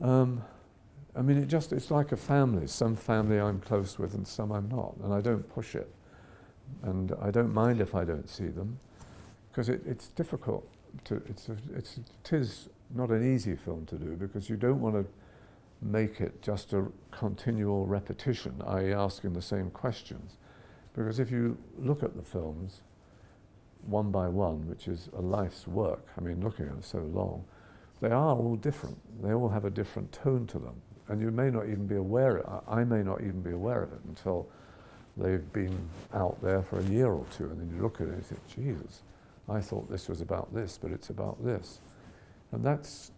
I mean, it's like a family. Some family I'm close with and some I'm not, and I don't push it. And I don't mind if I don't see them, because it's difficult to, it is not an easy film to do, because you don't want to make it just a continual repetition, i.e. asking the same questions. Because if you look at the films one by one, which is a life's work, I mean, looking at them so long, they are all different. They all have a different tone to them. And you may not even be aware, I may not even be aware of it until they've been out there for a year or two, and then you look at it and you think, Jesus, I thought this was about this, but it's about this. And that's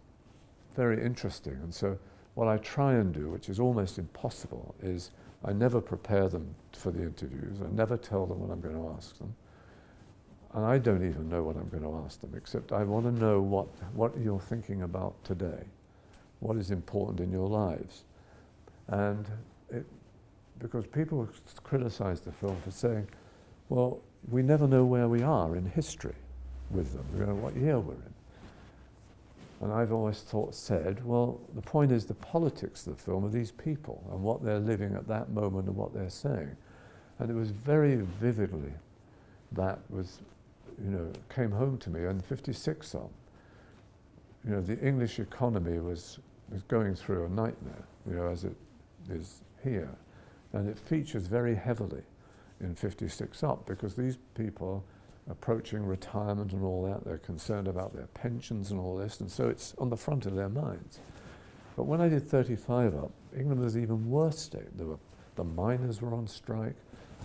very interesting. And so what I try and do, which is almost impossible, is I never prepare them for the interviews. I never tell them what I'm going to ask them. And I don't even know what I'm going to ask them, except I want to know what you're thinking about today, what is important in your lives. And because people criticize the film for saying, well, we never know where we are in history with them. We don't know what year we're in. And I've always said, well, the point is the politics of the film are these people and what they're living at that moment and what they're saying. And it was very vividly that was, came home to me in '56 on. The English economy was going through a nightmare, as it is here. And it features very heavily in '56 Up, because these people approaching retirement and all that, they're concerned about their pensions and all this, and so it's on the front of their minds. But when I did 35 Up, England was even worse state. The miners were on strike,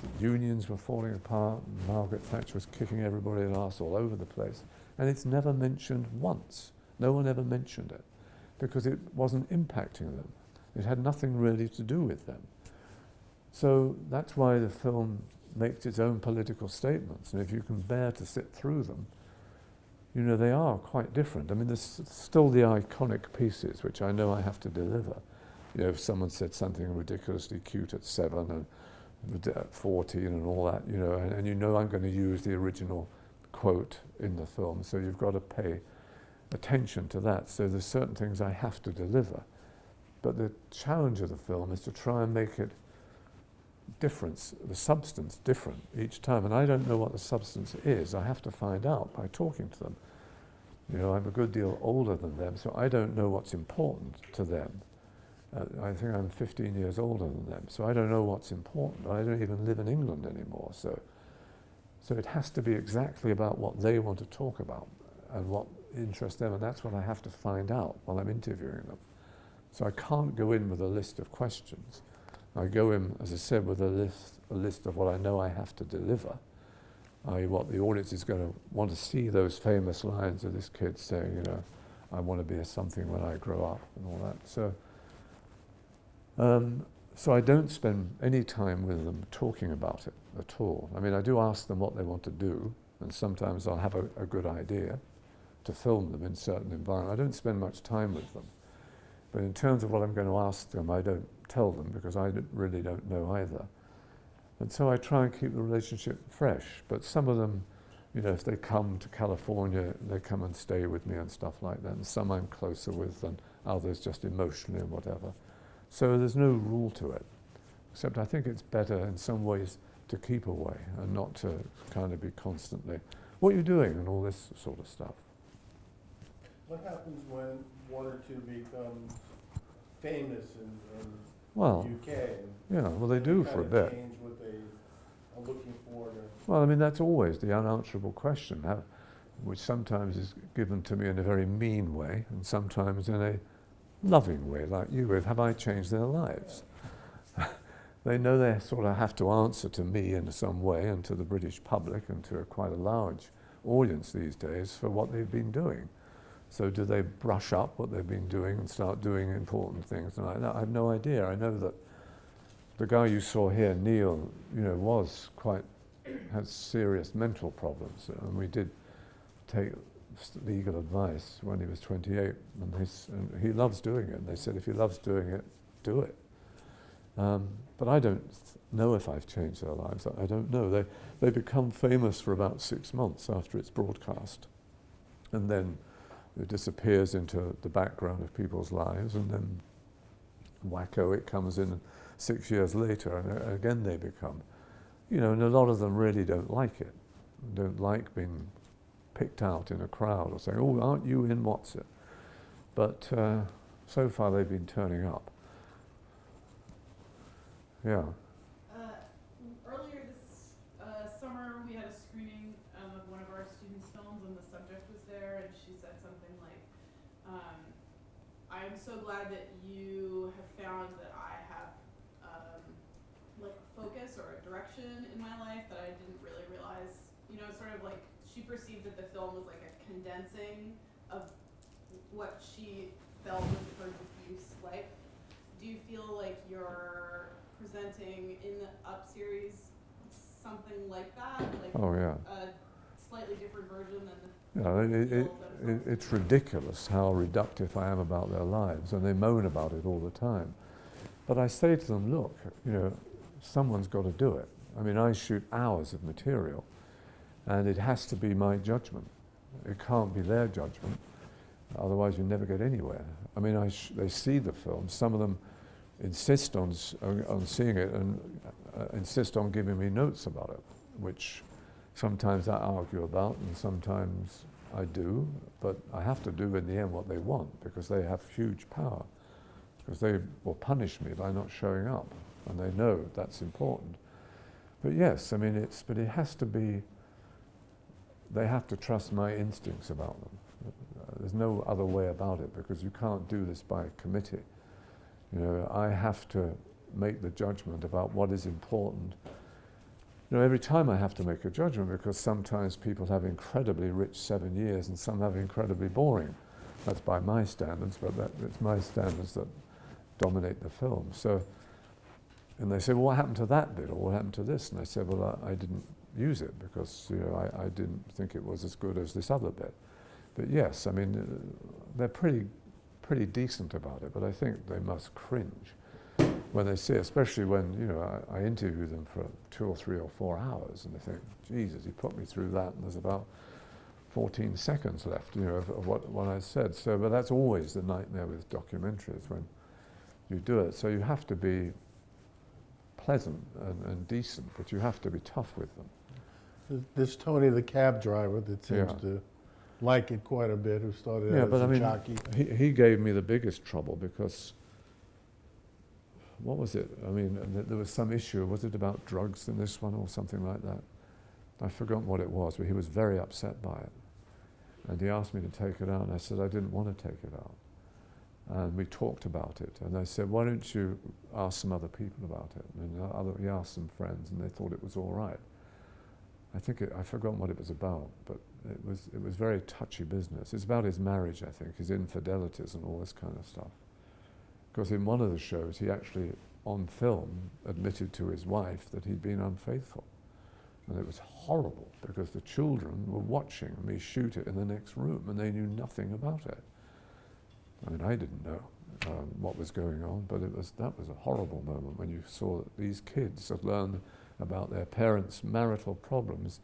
the unions were falling apart, and Margaret Thatcher was kicking everybody's ass all over the place, and it's never mentioned once. No one ever mentioned it, because it wasn't impacting them. It had nothing really to do with them. So that's why the film makes its own political statements, and if you can bear to sit through them, they are quite different. I mean, there's still the iconic pieces, which I know I have to deliver. If someone said something ridiculously cute at 7 and at 14 and all that, and I'm going to use the original quote in the film, so you've got to pay attention to that. So there's certain things I have to deliver. But the challenge of the film is to try and make it the substance different each time. And I don't know what the substance is. I have to find out by talking to them. I'm a good deal older than them, so I don't know what's important to them. I think I'm 15 years older than them, so I don't know what's important. I don't even live in England anymore. So it has to be exactly about what they want to talk about and what interests them, and that's what I have to find out while I'm interviewing them. So I can't go in with a list of questions. I go in, as I said, with a list of what I know I have to deliver, i.e. what the audience is going to want to see, those famous lines of this kid saying, I want to be something when I grow up and all that. So I don't spend any time with them talking about it at all. I mean, I do ask them what they want to do, and sometimes I'll have a good idea to film them in certain environments. I don't spend much time with them. But in terms of what I'm going to ask them, I don't tell them, because I really don't know either. And so I try and keep the relationship fresh. But some of them, if they come to California, they come and stay with me and stuff like that. And some I'm closer with than others, just emotionally and whatever. So there's no rule to it, except I think it's better in some ways to keep away and not to kind of be constantly, what are you doing, and all this sort of stuff. What happens when one or two becomes famous in Well, the UK? yeah, well, they do for a bit. Change what they are looking for. Well, I mean, that's always the unanswerable question, which sometimes is given to me in a very mean way, and sometimes in a loving way, like you with, have I changed their lives? They know they sort of have to answer to me in some way, and to the British public, and to quite a large audience these days, for what they've been doing. So do they brush up what they've been doing and start doing important things? And I have no idea. I know that the guy you saw here, Neil, had serious mental problems, and we did take legal advice when he was 28, and he loves doing it. And they said, if he loves doing it, do it. But I don't know if I've changed their lives. I don't know. They become famous for about 6 months after it's broadcast. and then it disappears into the background of people's lives, and then wacko, it comes in 6 years later, and again they become, and a lot of them really don't like it, don't like being picked out in a crowd or saying, oh, aren't you in What's It? But so far they've been turning up. Yeah. Earlier this summer, we had a screening of one of our students' films, and the subject was there, and she said something like, I am so glad that you have found that I have like a focus or a direction in my life that I didn't really realize, sort of like she perceived that the film was like a condensing of what she felt was her diffuse life. Do you feel like you're presenting in the Up series something like that? Like Oh, yeah. a slightly different version than the It's ridiculous how reductive I am about their lives, and they moan about it all the time. But I say to them, look, someone's got to do it. I mean, I shoot hours of material, and it has to be my judgment. It can't be their judgment, otherwise you never get anywhere. I mean, they see the film. Some of them insist on seeing it and insist on giving me notes about it, which sometimes I argue about and sometimes I do, but I have to do in the end what they want because they have huge power, because they will punish me by not showing up, and they know that's important. But yes, I mean, but it has to be, they have to trust my instincts about them. There's no other way about it, because you can't do this by committee. I have to make the judgment about what is important. Every time I have to make a judgment, because sometimes people have incredibly rich 7 years and some have incredibly boring. That's by my standards, but it's my standards that dominate the film. So, and they say, well, what happened to that bit, or what happened to this? And I said, well, I didn't use it because I didn't think it was as good as this other bit. But yes, I mean, they're pretty decent about it, but I think they must cringe when they see it, especially when, I interview them for 2 or 3 or 4 hours, and they think, Jesus, he put me through that, and there's about 14 seconds left, of what I said. So, but that's always the nightmare with documentaries when you do it. So you have to be pleasant and decent, but you have to be tough with them. There's Tony the cab driver that seems Yeah. to like it quite a bit, who started Yeah, out but as I a mean, jockey. he gave me the biggest trouble because, what was it? I mean, there was some issue. Was it about drugs in this one or something like that? I've forgotten what it was, but he was very upset by it. And he asked me to take it out, and I said I didn't want to take it out. And we talked about it, and I said, why don't you ask some other people about it? And he asked some friends, and they thought it was all right. I've forgotten what it was about, but it was very touchy business. It's about his marriage, I think, his infidelities and all this kind of stuff. Because in one of the shows, he actually, on film, admitted to his wife that he'd been unfaithful. And it was horrible, because the children were watching me shoot it in the next room, and they knew nothing about it. I mean, I didn't know what was going on, but that was a horrible moment when you saw that these kids had learned about their parents' marital problems,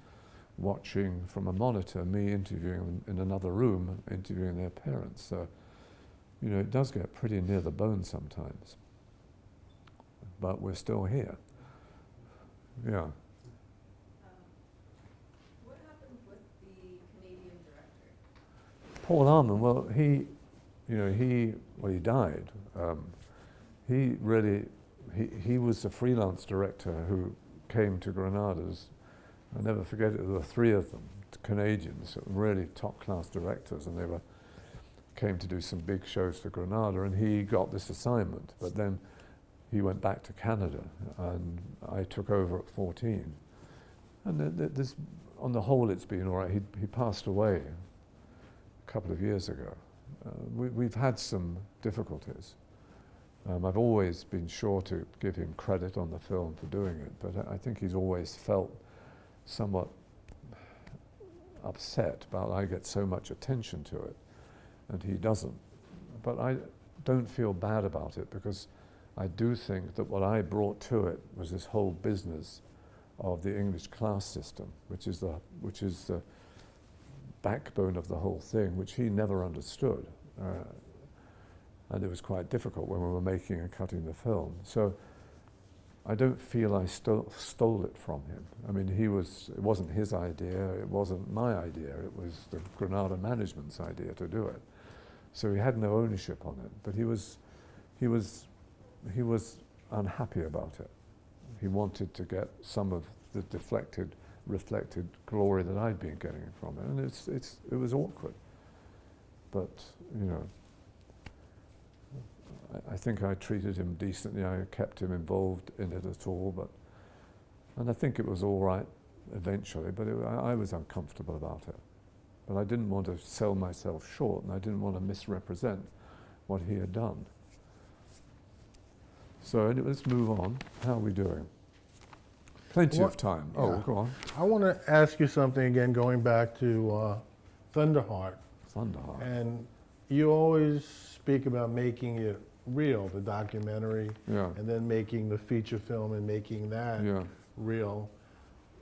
watching from a monitor, me interviewing them in another room, interviewing their parents. So, it does get pretty near the bone sometimes. But we're still here. Yeah. What happened with the Canadian director? Paul Arman, well, he died. He was the freelance director who came to Granadas. I'll never forget it, there were 3 of them, Canadians, really top-class directors, and they came to do some big shows for Granada, and he got this assignment, but then he went back to Canada, and I took over at 14. And on the whole, it's been all right. He passed away a couple of years ago. We've had some difficulties. I've always been sure to give him credit on the film for doing it, but I think he's always felt somewhat upset about I get so much attention to it, and he doesn't. But I don't feel bad about it, because I do think that what I brought to it was this whole business of the English class system, which is the backbone of the whole thing, which he never understood. And it was quite difficult when we were making and cutting the film. So I don't feel I stole it from him. I mean, it wasn't his idea, it wasn't my idea, it was the Granada management's idea to do it. So he had no ownership on it, but he was unhappy about it. He wanted to get some of the reflected glory that I'd been getting from it, and it was awkward. But, you know, I think I treated him decently. I kept him involved in it at all, and I think it was all right eventually, but I was uncomfortable about it. But I didn't want to sell myself short, and I didn't want to misrepresent what he had done. So let's move on. How are we doing? Plenty of time. Yeah. Oh, go on. I want to ask you something again, going back to Thunderheart. Thunderheart. And you always speak about making it real, the documentary, Yeah. and then making the feature film and making that Yeah. real.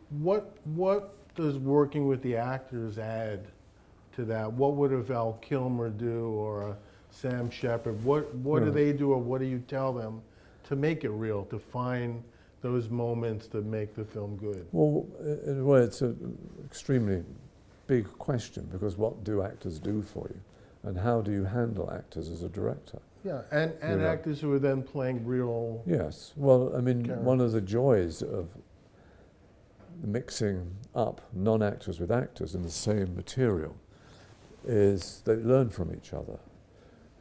What does working with the actors add to that? What would a Val Kilmer do, or a Sam Shepard? What do Yeah. they do, or what do you tell them to make it real, to find those moments that make the film good? Well, in a way, it's an extremely big question, because what do actors do for you? And how do you handle actors as a director? Yeah, and You know. actors who are then playing real. Yes. Well, I mean, Characters. one of the joys of mixing up non-actors with actors in the same material is they learn from each other.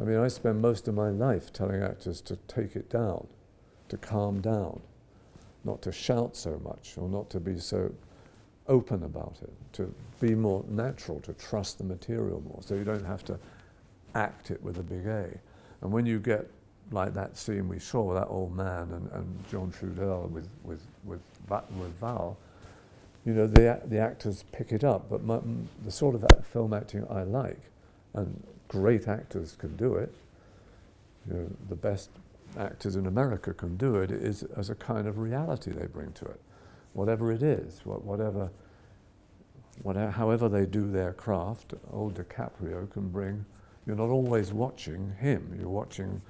I mean, I spend most of my life telling actors to take it down, to calm down, not to shout so much, or not to be so open about it, to be more natural, to trust the material more, so you don't have to act it with a big A. And when you get like that scene we saw with that old man and John Trudell with Val, you know, the actors pick it up. But the sort of film acting I like, and great actors can do it, you know, the best actors in America can do it, is as a kind of reality they bring to it. Whatever it is, however they do their craft, old DiCaprio can bring, you're not always watching him, you're watching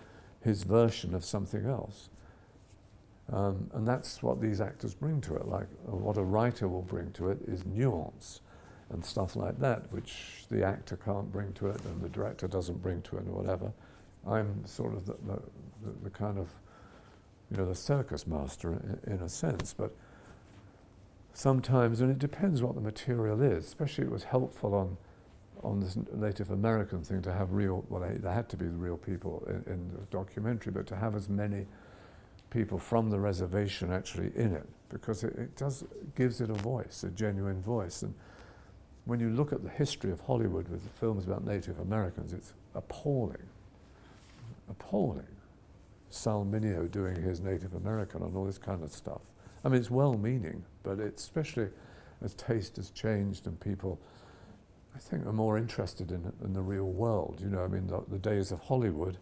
his version of something else. And that's what these actors bring to it. Like what a writer will bring to it is nuance and stuff like that, which the actor can't bring to it and the director doesn't bring to it or whatever. I'm sort of the kind of, you know, the circus master in a sense, but sometimes, and it depends what the material is, especially it was helpful on this Native American thing to have real, well, there had to be the real people in the documentary, but to have as many people from the reservation actually in it, because it gives it a voice, a genuine voice. And when you look at the history of Hollywood with the films about Native Americans, it's appalling. Appalling. Sal Mineo doing his Native American and all this kind of stuff. I mean, it's well-meaning, but it's especially as taste has changed and people, I think, are more interested in the real world. You know, I mean, the days of Hollywood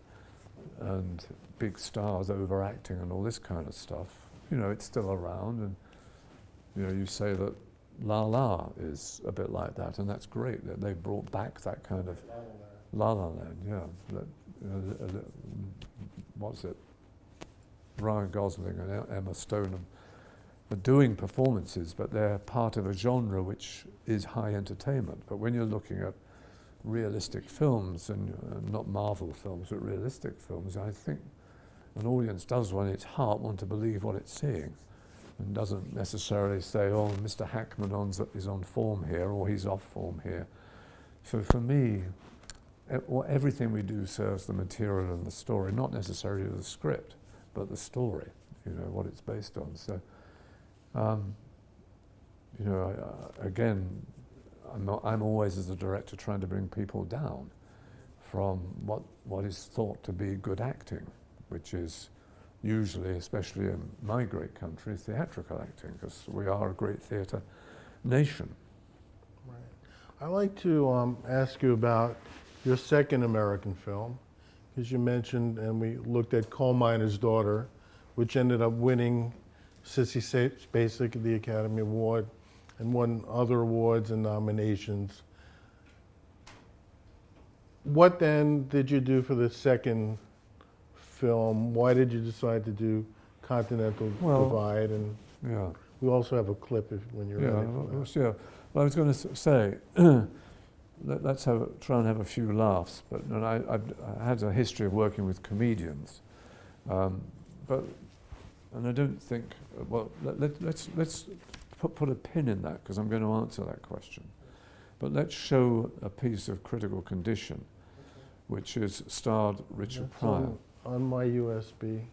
and big stars overacting and all this kind of stuff, you know, it's still around. And, you know, you say that La La is a bit like that, and that's great that they brought back that kind of La La Land, yeah. That, you know, what's it? Ryan Gosling and Emma Stone are doing performances, but they're part of a genre which is high entertainment. But when you're looking at realistic films, and not Marvel films, but realistic films, I think an audience does, on its heart, want to believe what it's seeing, and doesn't necessarily say, oh, Mr. Hackman is on form here, or he's off form here. So for me, everything we do serves the material and the story, not necessarily the script, but the story, you know, what it's based on. So, you know, again, I'm always, as a director, trying to bring people down from what is thought to be good acting, which is usually, especially in my great country, theatrical acting, because we are a great theatre nation. Right. I'd like to ask you about your second American film, because you mentioned, and we looked at Coal Miner's Daughter, which ended up winning Sissy Spacek at the Academy Award and won other awards and nominations. what then did you do for the second film? Why did you decide to do Continental Well, Divide? And Yeah. we also have a clip when you're Yeah, ready for that. yeah. Well, I was going to say, let's try and have a few laughs. But and I had a history of working with comedians, and I don't think. Well, let's put a pin in that because I'm going to answer that question. But let's show a piece of Critical Condition, which is starred Richard That's Pryor. on my USB.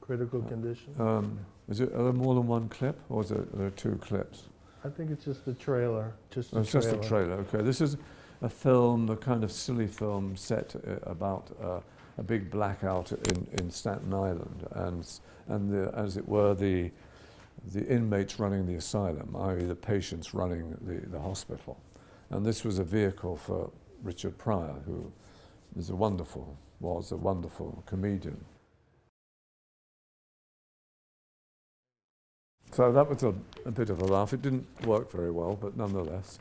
Critical Condition. Are there more than one clip, or is there 2 clips? I think it's just the trailer. Just Oh, the it's just trailer. a trailer. Okay, this is a film, a kind of silly film set about a big blackout in Staten Island, and as it were, the inmates running the asylum, i.e. the patients running the hospital. And this was a vehicle for Richard Pryor, who was a wonderful comedian. So that was a bit of a laugh. It didn't work very well, but nonetheless.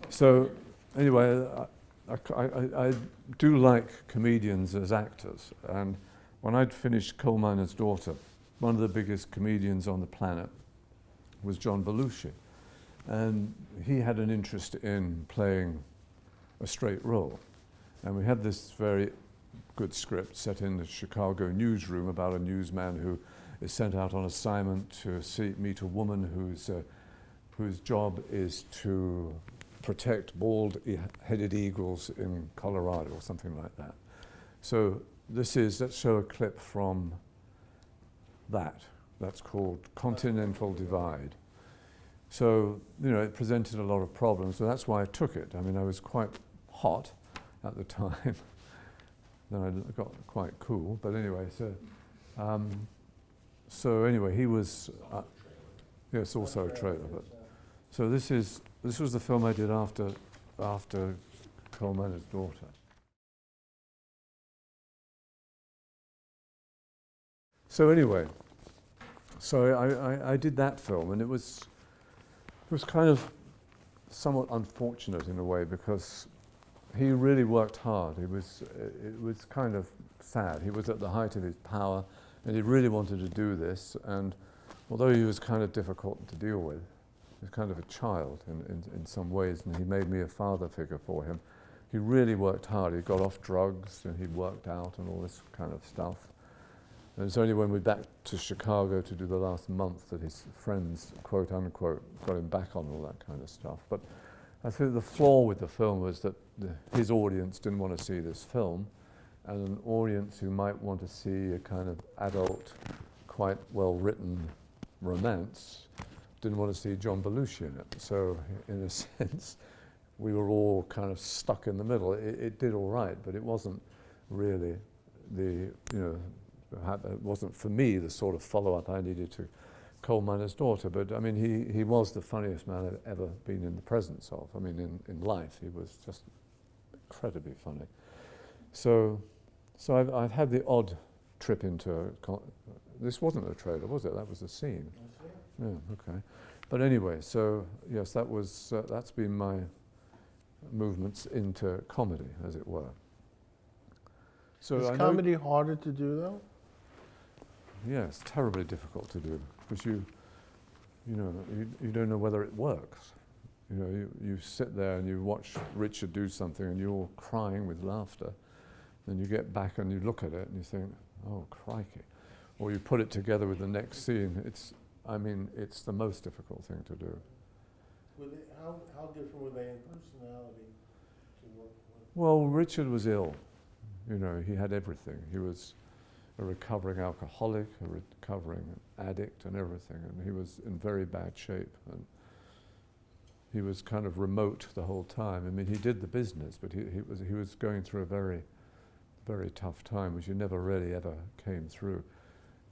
So anyway, I do like comedians as actors. And when I'd finished Coal Miner's Daughter, one of the biggest comedians on the planet was John Belushi. And he had an interest in playing a straight role. And we had this very good script set in the Chicago newsroom about a newsman who is sent out on assignment to meet a woman whose job is to protect bald-headed eagles in Colorado or something like that. So let's show a clip from that. That's called Continental Divide. So, it presented a lot of problems, so that's why I took it. I mean, I was quite hot at the time. Then I got quite cool, but anyway, so anyway, he was, yes, also a trailer. But so this was the film I did after Coal Miner's Daughter. So anyway, I did that film, and it was kind of somewhat unfortunate in a way because he really worked hard. It was kind of sad. He was at the height of his power, and he really wanted to do this. And although he was kind of difficult to deal with, he was kind of a child in some ways, and he made me a father figure for him. He really worked hard. He got off drugs, and he worked out and all this kind of stuff. And it's only when we back to Chicago to do the last month that his friends, quote unquote, got him back on all that kind of stuff. But I think the flaw with the film was that his audience didn't want to see this film, and an audience who might want to see a kind of adult, quite well-written romance didn't want to see John Belushi in it. So in a sense, we were all kind of stuck in the middle. It did all right, but it wasn't really it wasn't for me the sort of follow-up I needed to Coal Miner's Daughter. But I mean, he was the funniest man I've ever been in the presence of. I mean, in life, he was just incredibly funny. So I've had the odd trip into this wasn't a trailer, was it? That was a scene. Yeah, okay. But anyway, so yes, that's been my movements into comedy, as it were. So Is comedy harder to do though? Yes, terribly difficult to do because you don't know whether it works. You sit there and you watch Richard do something and you're all crying with laughter. Then you get back and you look at it and you think, oh, crikey. Or you put it together with the next scene. It's the most difficult thing to do. How different were they in personality to work with? Well, Richard was ill. He had everything. He was a recovering alcoholic, a recovering addict and everything. And he was in very bad shape. And he was kind of remote the whole time. I mean, he did the business, but he was going through a very, very tough time, which he never really ever came through.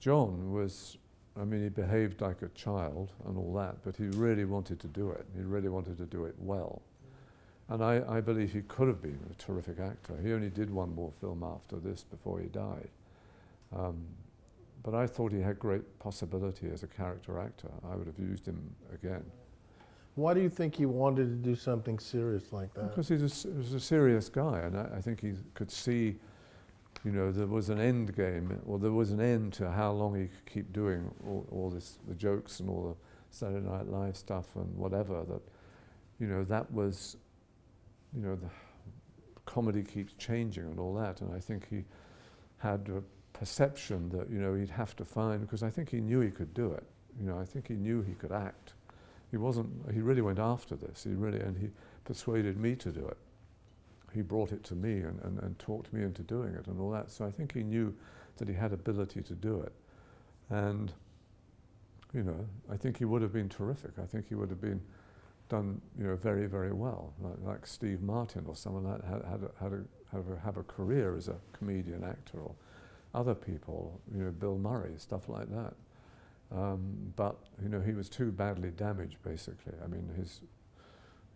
John was, he behaved like a child and all that, but he really wanted to do it. He really wanted to do it well. And I believe he could have been a terrific actor. He only did one more film after this before he died. But I thought he had great possibility as a character actor. I would have used him again. Why do you think he wanted to do something serious like that? Because he was a serious guy, and I think he could see, you know, there was an end game, or there was an end to how long he could keep doing all this, the jokes and all the Saturday Night Live stuff and whatever, that, you know, that was, you know, the comedy keeps changing and all that, and I think he had a perception that, you know, he'd have to find, because I think he knew he could do it, you know, I think he knew he could act. He really went after this, and he persuaded me to do it. He brought it to me and talked me into doing it and all that. So I think he knew that he had ability to do it. And, you know, I think he would have been terrific. I think he would have been done, you know, very, very well. Like Steve Martin or someone that have a career as a comedian actor, or other people, you know, Bill Murray, stuff like that. But, you know, he was too badly damaged, basically. I mean,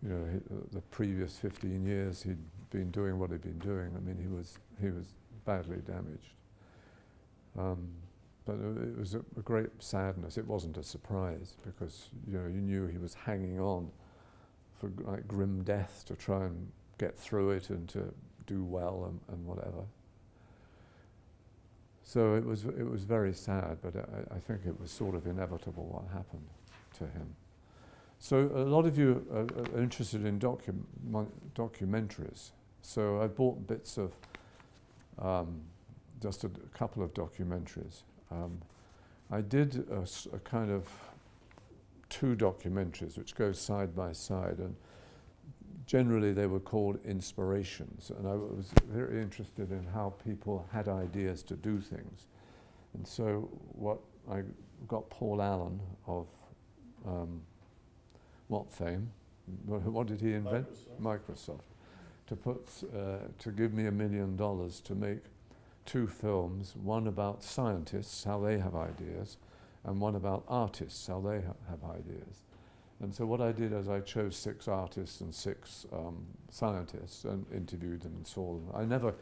you know, the previous 15 years he'd been doing what he'd been doing. I mean, he was badly damaged. But it was a great sadness. It wasn't a surprise, because, you know, you knew he was hanging on for like grim death to try and get through it and to do well and whatever. So it was very sad, but I think it was sort of inevitable what happened to him. So a lot of you are interested in documentaries. So I bought bits of just a couple of documentaries. I did a kind of 2 documentaries which go side by side, and generally they were called inspirations, and I was very interested in how people had ideas to do things. And so I got Paul Allen of what fame? What did he invent? Microsoft. To give me $1 million to make 2 films, one about scientists, how they have ideas, and one about artists, how they have ideas. And so what I did is I chose 6 artists and 6 scientists and interviewed them and saw them. I never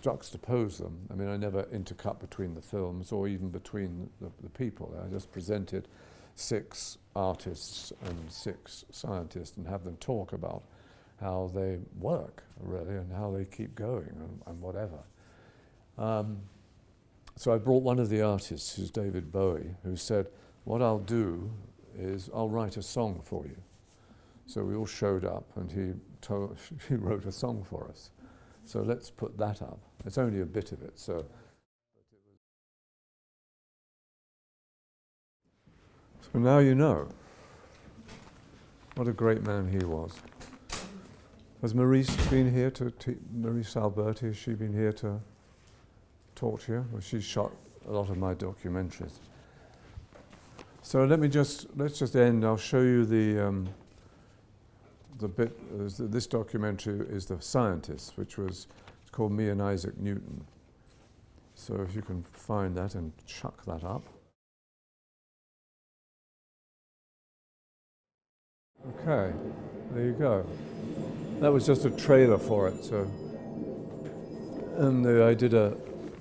juxtaposed them. I mean, I never intercut between the films or even between the people. I just presented 6 artists and 6 scientists and have them talk about how they work, really, and how they keep going and whatever. So I brought one of the artists, who's David Bowie, who said, what I'll do is I'll write a song for you. So we all showed up, and he wrote a song for us. So let's put that up. It's only a bit of it, so. So now you know. What a great man he was. Has Maurice been here Maurice Alberti, has she been here to talk to you? Well, she shot a lot of my documentaries. So let's just end. I'll show you the bit. This documentary is The Scientists, which was called Me and Isaac Newton. So if you can find that and chuck that up. Okay, there you go. That was just a trailer for it. So, and I did a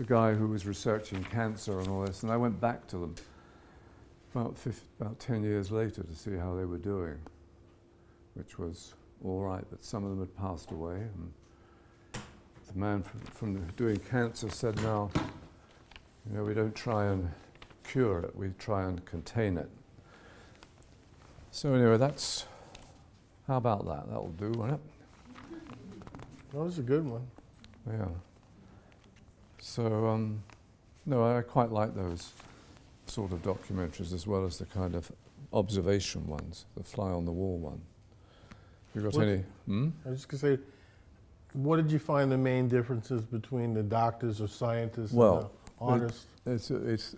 guy who was researching cancer and all this, and I went back to them about 10 years later to see how they were doing, which was all right, but some of them had passed away. And the man from doing cancer said, now, you know, we don't try and cure it, we try and contain it. So anyway, how about that? That'll do, won't it? That was a good one. Yeah. So, no, I quite like those sort of documentaries as well as the kind of observation ones, the fly on the wall one. You got any? I was just going to say, what did you find the main differences between the doctors or scientists and the artists? It's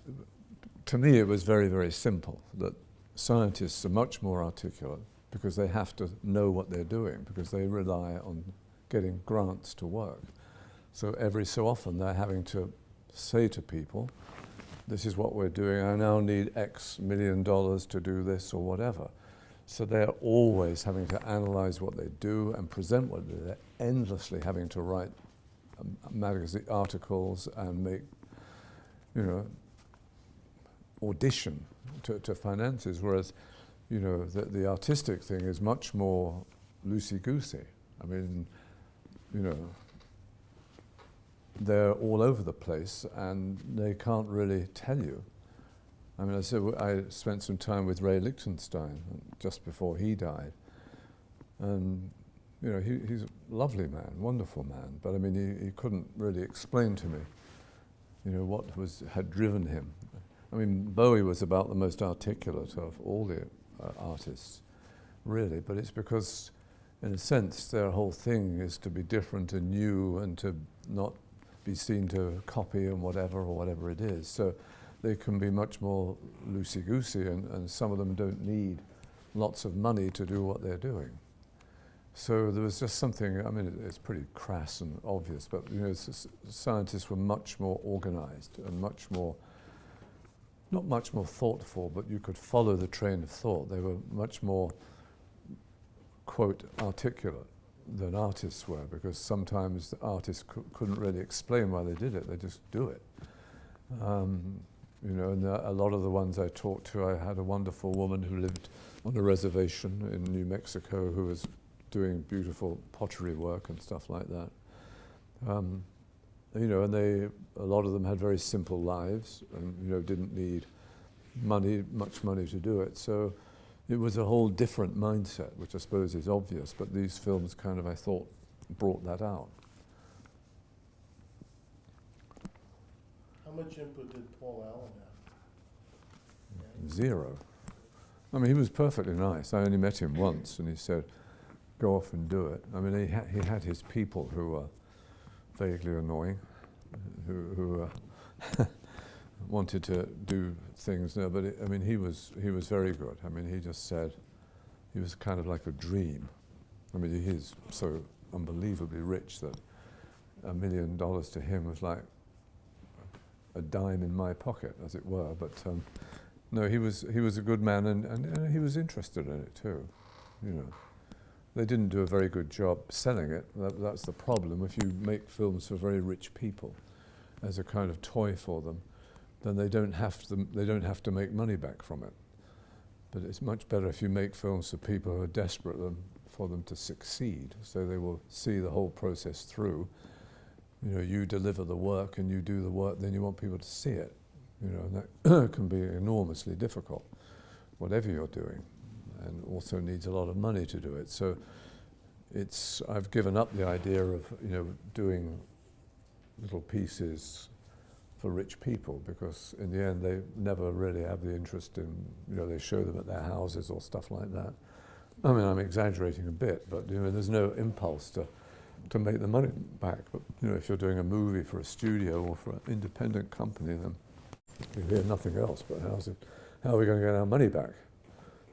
to me it was very, very simple, that scientists are much more articulate because they have to know what they're doing, because they rely on getting grants to work. So every so often they're having to say to people, this is what we're doing, I now need X million dollars to do this or whatever. So they're always having to analyze what they do and present what they do. They're endlessly having to write magazine articles and make, you know, audition to finances, whereas you know, the artistic thing is much more loosey-goosey. I mean, you know, they're all over the place and they can't really tell you. I mean, I spent some time with Ray Lichtenstein just before he died. And, you know, he's a lovely man, wonderful man, but I mean, he couldn't really explain to me, you know, what had driven him. I mean, Bowie was about the most articulate of all the artists, really, but it's because, in a sense, their whole thing is to be different and new and to not be seen to copy and whatever it is. So they can be much more loosey-goosey, and some of them don't need lots of money to do what they're doing. So there was just something, I mean, it's pretty crass and obvious, but you know, scientists were much more organized and much more, not much more thoughtful, but you could follow the train of thought. They were much more, quote, articulate than artists were, because sometimes the artists couldn't really explain why they did it, they just do it. You know, and a lot of the ones I talked to, I had a wonderful woman who lived on a reservation in New Mexico who was doing beautiful pottery work and stuff like that. You know, and a lot of them had very simple lives and, you know, didn't need much money to do it. So it was a whole different mindset, which I suppose is obvious, but these films kind of, I thought, brought that out. How much input did Paul Allen have? Zero. I mean, he was perfectly nice. I only met him once, and he said, go off and do it. I mean, he had his people who were vaguely annoying, who wanted to do things. No, but I mean, he was very good. I mean, he just said, he was kind of like a dream. I mean, he's so unbelievably rich that $1 million to him was like a dime in my pocket, as it were. But no, he was a good man, and he was interested in it too, you know. They didn't do a very good job selling it. That's the problem. If you make films for very rich people as a kind of toy for them, then they don't have to make money back from it. But it's much better if you make films for people who are desperate for them to succeed, so they will see the whole process through. You know, you deliver the work and you do the work, then you want people to see it. You know, and that can be enormously difficult, whatever you're doing, and also needs a lot of money to do it. So I've given up the idea of, you know, doing little pieces for rich people, because in the end they never really have the interest in, you know, they show them at their houses or stuff like that. I mean, I'm exaggerating a bit, but you know, there's no impulse to make the money back. But you know, if you're doing a movie for a studio or for an independent company, then you hear nothing else but how are we going to get our money back?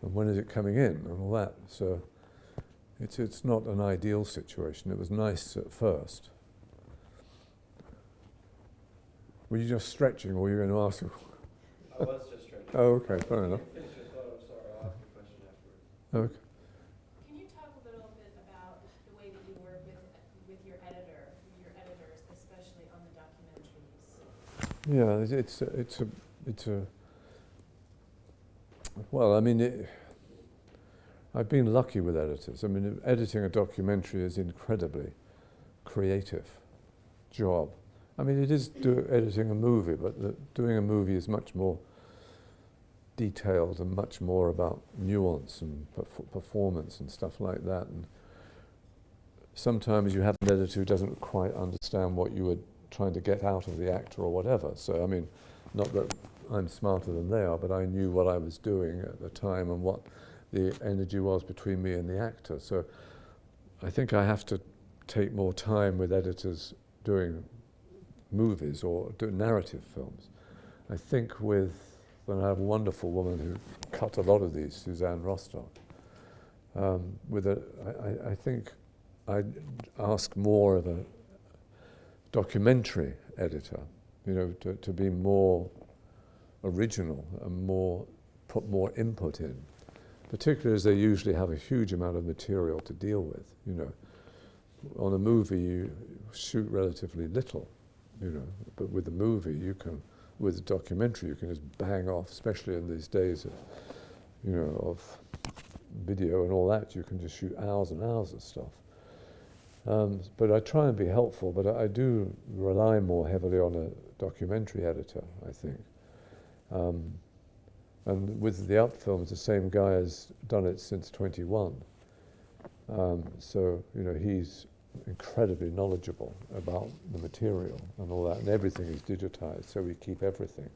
And when is it coming in, and all that. So it's not an ideal situation. It was nice at first. Were you just stretching, or were you going to ask? I was just stretching. Oh, okay, fair enough. Finish your thought, I'm sorry, I'll ask a question afterwards. Okay. Can you talk a little bit about the way that you work with your editors, especially on the documentaries? Yeah, it's a well, I mean, I've been lucky with editors. I mean, editing a documentary is incredibly creative job. I mean, it is editing a movie, but doing a movie is much more detailed and much more about nuance and performance and stuff like that. And sometimes you have an editor who doesn't quite understand what you were trying to get out of the actor or whatever. So, I mean, not that I'm smarter than they are, but I knew what I was doing at the time and what the energy was between me and the actor. So I think I have to take more time with editors doing movies or do narrative films. I think when I have a wonderful woman who cut a lot of these, Suzanne Rostock, I think I'd ask more of a documentary editor, you know, to be more original and put more input in, particularly as they usually have a huge amount of material to deal with, you know. On a movie you shoot relatively little, you know, but with a movie with a documentary you can just bang off, especially in these days of, you know, of video and all that, you can just shoot hours and hours of stuff. But I try and be helpful, but I do rely more heavily on a documentary editor, I think. And with the Up films, the same guy has done it since 21. So, you know, he's incredibly knowledgeable about the material and all that, and everything is digitized, so we keep everything.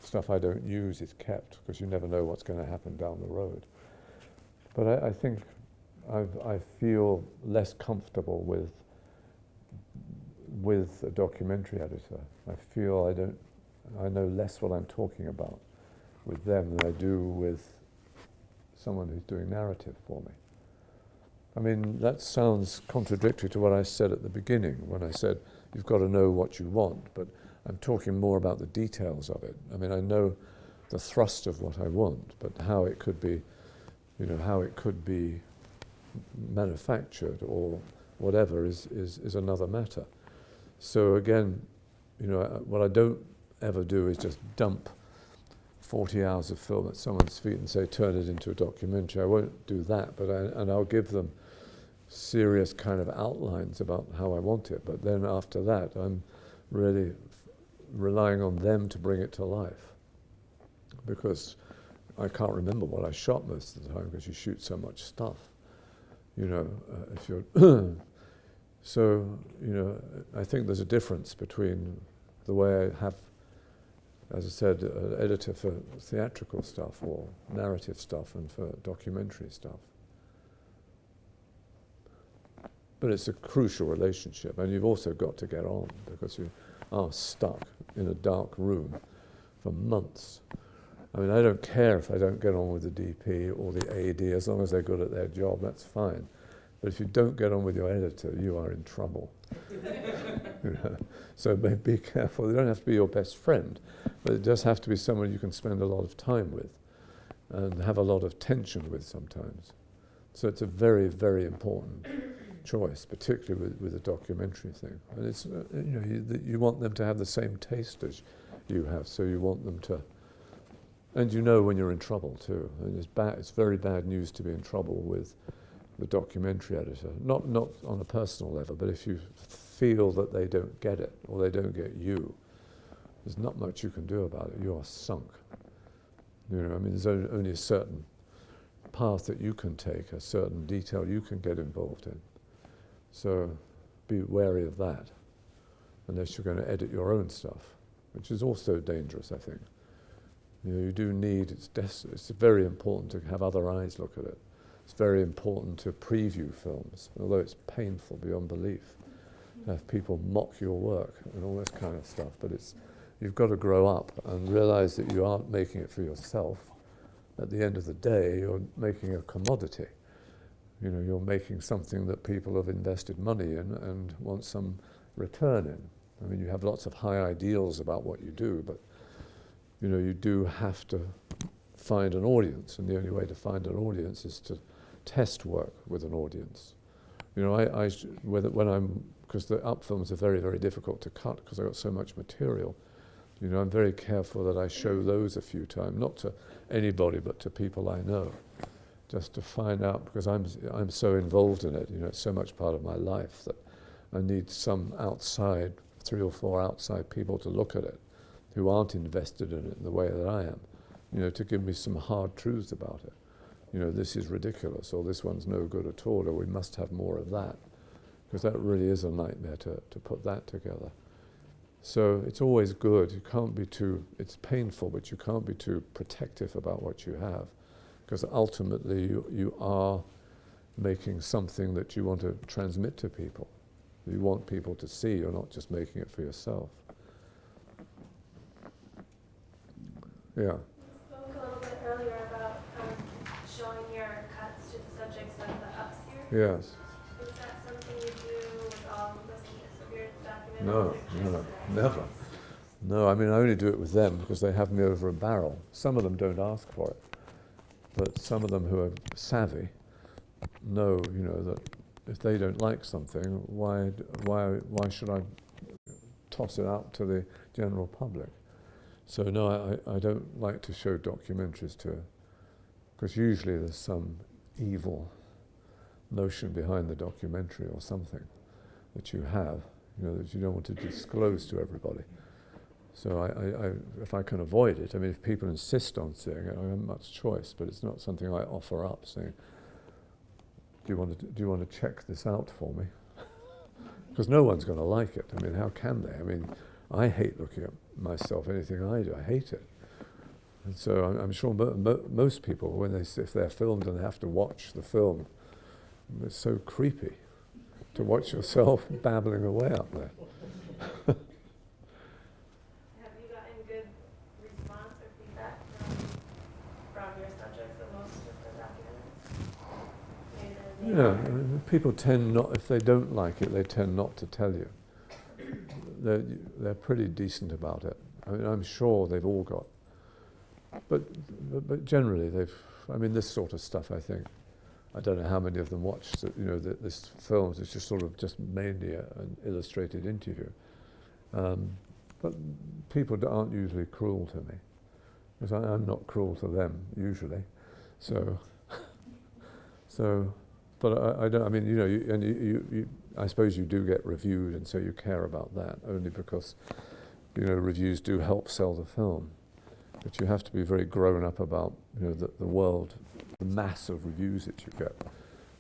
Stuff I don't use is kept, because you never know what's going to happen down the road. But I think I feel less comfortable with a documentary editor. I feel I know less what I'm talking about with them than I do with someone who's doing narrative for me. I mean, that sounds contradictory to what I said at the beginning when I said you've got to know what you want, but I'm talking more about the details of it. I mean, I know the thrust of what I want, but how it could be, you know, how it could be manufactured or whatever is another matter. So again, you know, what I don't ever do is just dump 40 hours of film at someone's feet and say, turn it into a documentary. I won't do that, but I'll give them serious kind of outlines about how I want it. But then after that, I'm really relying on them to bring it to life, because I can't remember what I shot most of the time, because you shoot so much stuff, you know, if you're so, you know, I think there's a difference between the way I have, as I said, an editor for theatrical stuff or narrative stuff and for documentary stuff. But it's a crucial relationship, and you've also got to get on, because you are stuck in a dark room for months. I mean, I don't care if I don't get on with the DP or the AD, as long as they're good at their job, that's fine. But if you don't get on with your editor, you are in trouble. You know? So be careful. They don't have to be your best friend, but it does have to be someone you can spend a lot of time with and have a lot of tension with sometimes. So it's a very, very important choice, particularly with a documentary thing. And it's, you know, you want them to have the same taste as you have, so you want them to, and you know when you're in trouble too. And it's very bad news to be in trouble with the documentary editor, not on a personal level, but if you feel that they don't get it or they don't get you, there's not much you can do about it. You are sunk. You know, I mean, there's only a certain path that you can take, a certain detail you can get involved in. So be wary of that, unless you're going to edit your own stuff, which is also dangerous, I think. You know, you do need, it's very important to have other eyes look at it. It's very important to preview films, although it's painful beyond belief to have people mock your work and all this kind of stuff. But you've got to grow up and realize that you aren't making it for yourself. At the end of the day, you're making a commodity. You know, you're making something that people have invested money in and want some return in. I mean, you have lots of high ideals about what you do, but you know, you do have to find an audience, and the only way to find an audience is to test work with an audience. You know, because the Up films are very, very difficult to cut because I've got so much material. You know, I'm very careful that I show those a few times, not to anybody, but to people I know, just to find out, because I'm so involved in it. You know, it's so much part of my life that I need some outside, 3 or 4 outside people to look at it, who aren't invested in it in the way that I am. You know, to give me some hard truths about it. You know, this is ridiculous, or this one's no good at all, or we must have more of that. Because that really is a nightmare to put that together. So it's always good. You can't be too, it's painful, but you can't be too protective about what you have. Because ultimately you are making something that you want to transmit to people. You want people to see, you're not just making it for yourself. Yeah. You spoke a little bit earlier about showing your cuts to the subjects of the Up series. Yes. Is that something you do with all the subjects of your documentaries? No, or just never. No, I mean, I only do it with them because they have me over a barrel. Some of them don't ask for it, but some of them who are savvy know, you know, that if they don't like something, why should I toss it out to the general public? So no, I don't like to show documentaries because usually there's some evil notion behind the documentary or something that you have, that you don't want to disclose to everybody. So if I can avoid it, I mean, if people insist on seeing it, I don't have much choice, but it's not something I offer up, saying, do you want to check this out for me? Because no one's going to like it. I mean, how can they? I mean, I hate looking at myself, anything I do, I hate it. And so I'm sure most people, if they're filmed and they have to watch the film, it's so creepy to watch yourself babbling away up there. Have you gotten good response or feedback from your subjects of most of the documentaries? Yeah, I mean, people tend not, if they don't like it, they tend not to tell you. They're pretty decent about it. I mean, I'm sure they've all got, but generally this sort of stuff, I think, I don't know how many of them watched, this film. It's just mainly an illustrated interview. But people aren't usually cruel to me, because I'm not cruel to them usually. So, but I don't. I mean, you I suppose you do get reviewed, and so you care about that only because, reviews do help sell the film. But you have to be very grown up about, the world, the mass of reviews that you get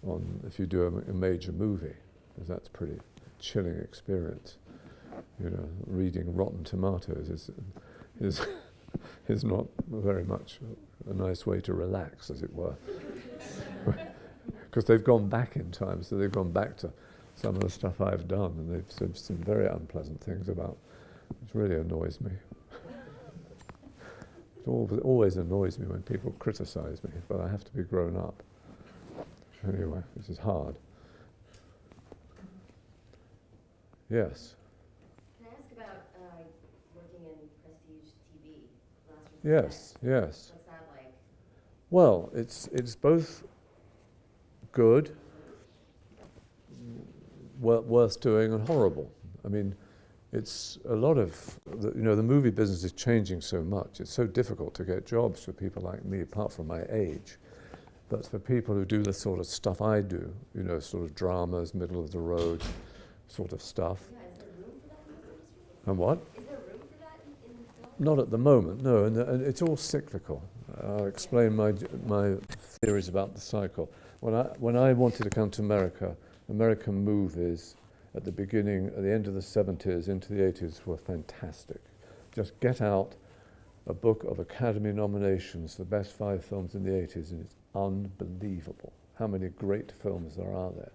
on if you do a major movie, because that's a pretty chilling experience. Reading Rotten Tomatoes is not very much a nice way to relax, as it were. Because they've gone back in time, so they've gone back to some of the stuff I've done, and they've said some very unpleasant things about, which really annoys me. It always annoys me when people criticize me, but I have to be grown up. Anyway, this is hard. Yes? Can I ask about working in prestige TV? Yes, yes. What's that like? Well, it's both good, worth doing, and horrible. I mean, it's a lot of, the movie business is changing so much. It's so difficult to get jobs for people like me, apart from my age. But for people who do the sort of stuff I do, sort of dramas, middle of the road sort of stuff. Yeah, is there room for that in this industry? And what? Is there room for that in film? Not at the moment, no, and it's all cyclical. I'll explain my theories about the cycle. When I wanted to come to America, American movies at the end of the 70s into the 80s were fantastic. Just get out a book of Academy nominations, the best 5 films in the 80s, and it's unbelievable how many great films there are there.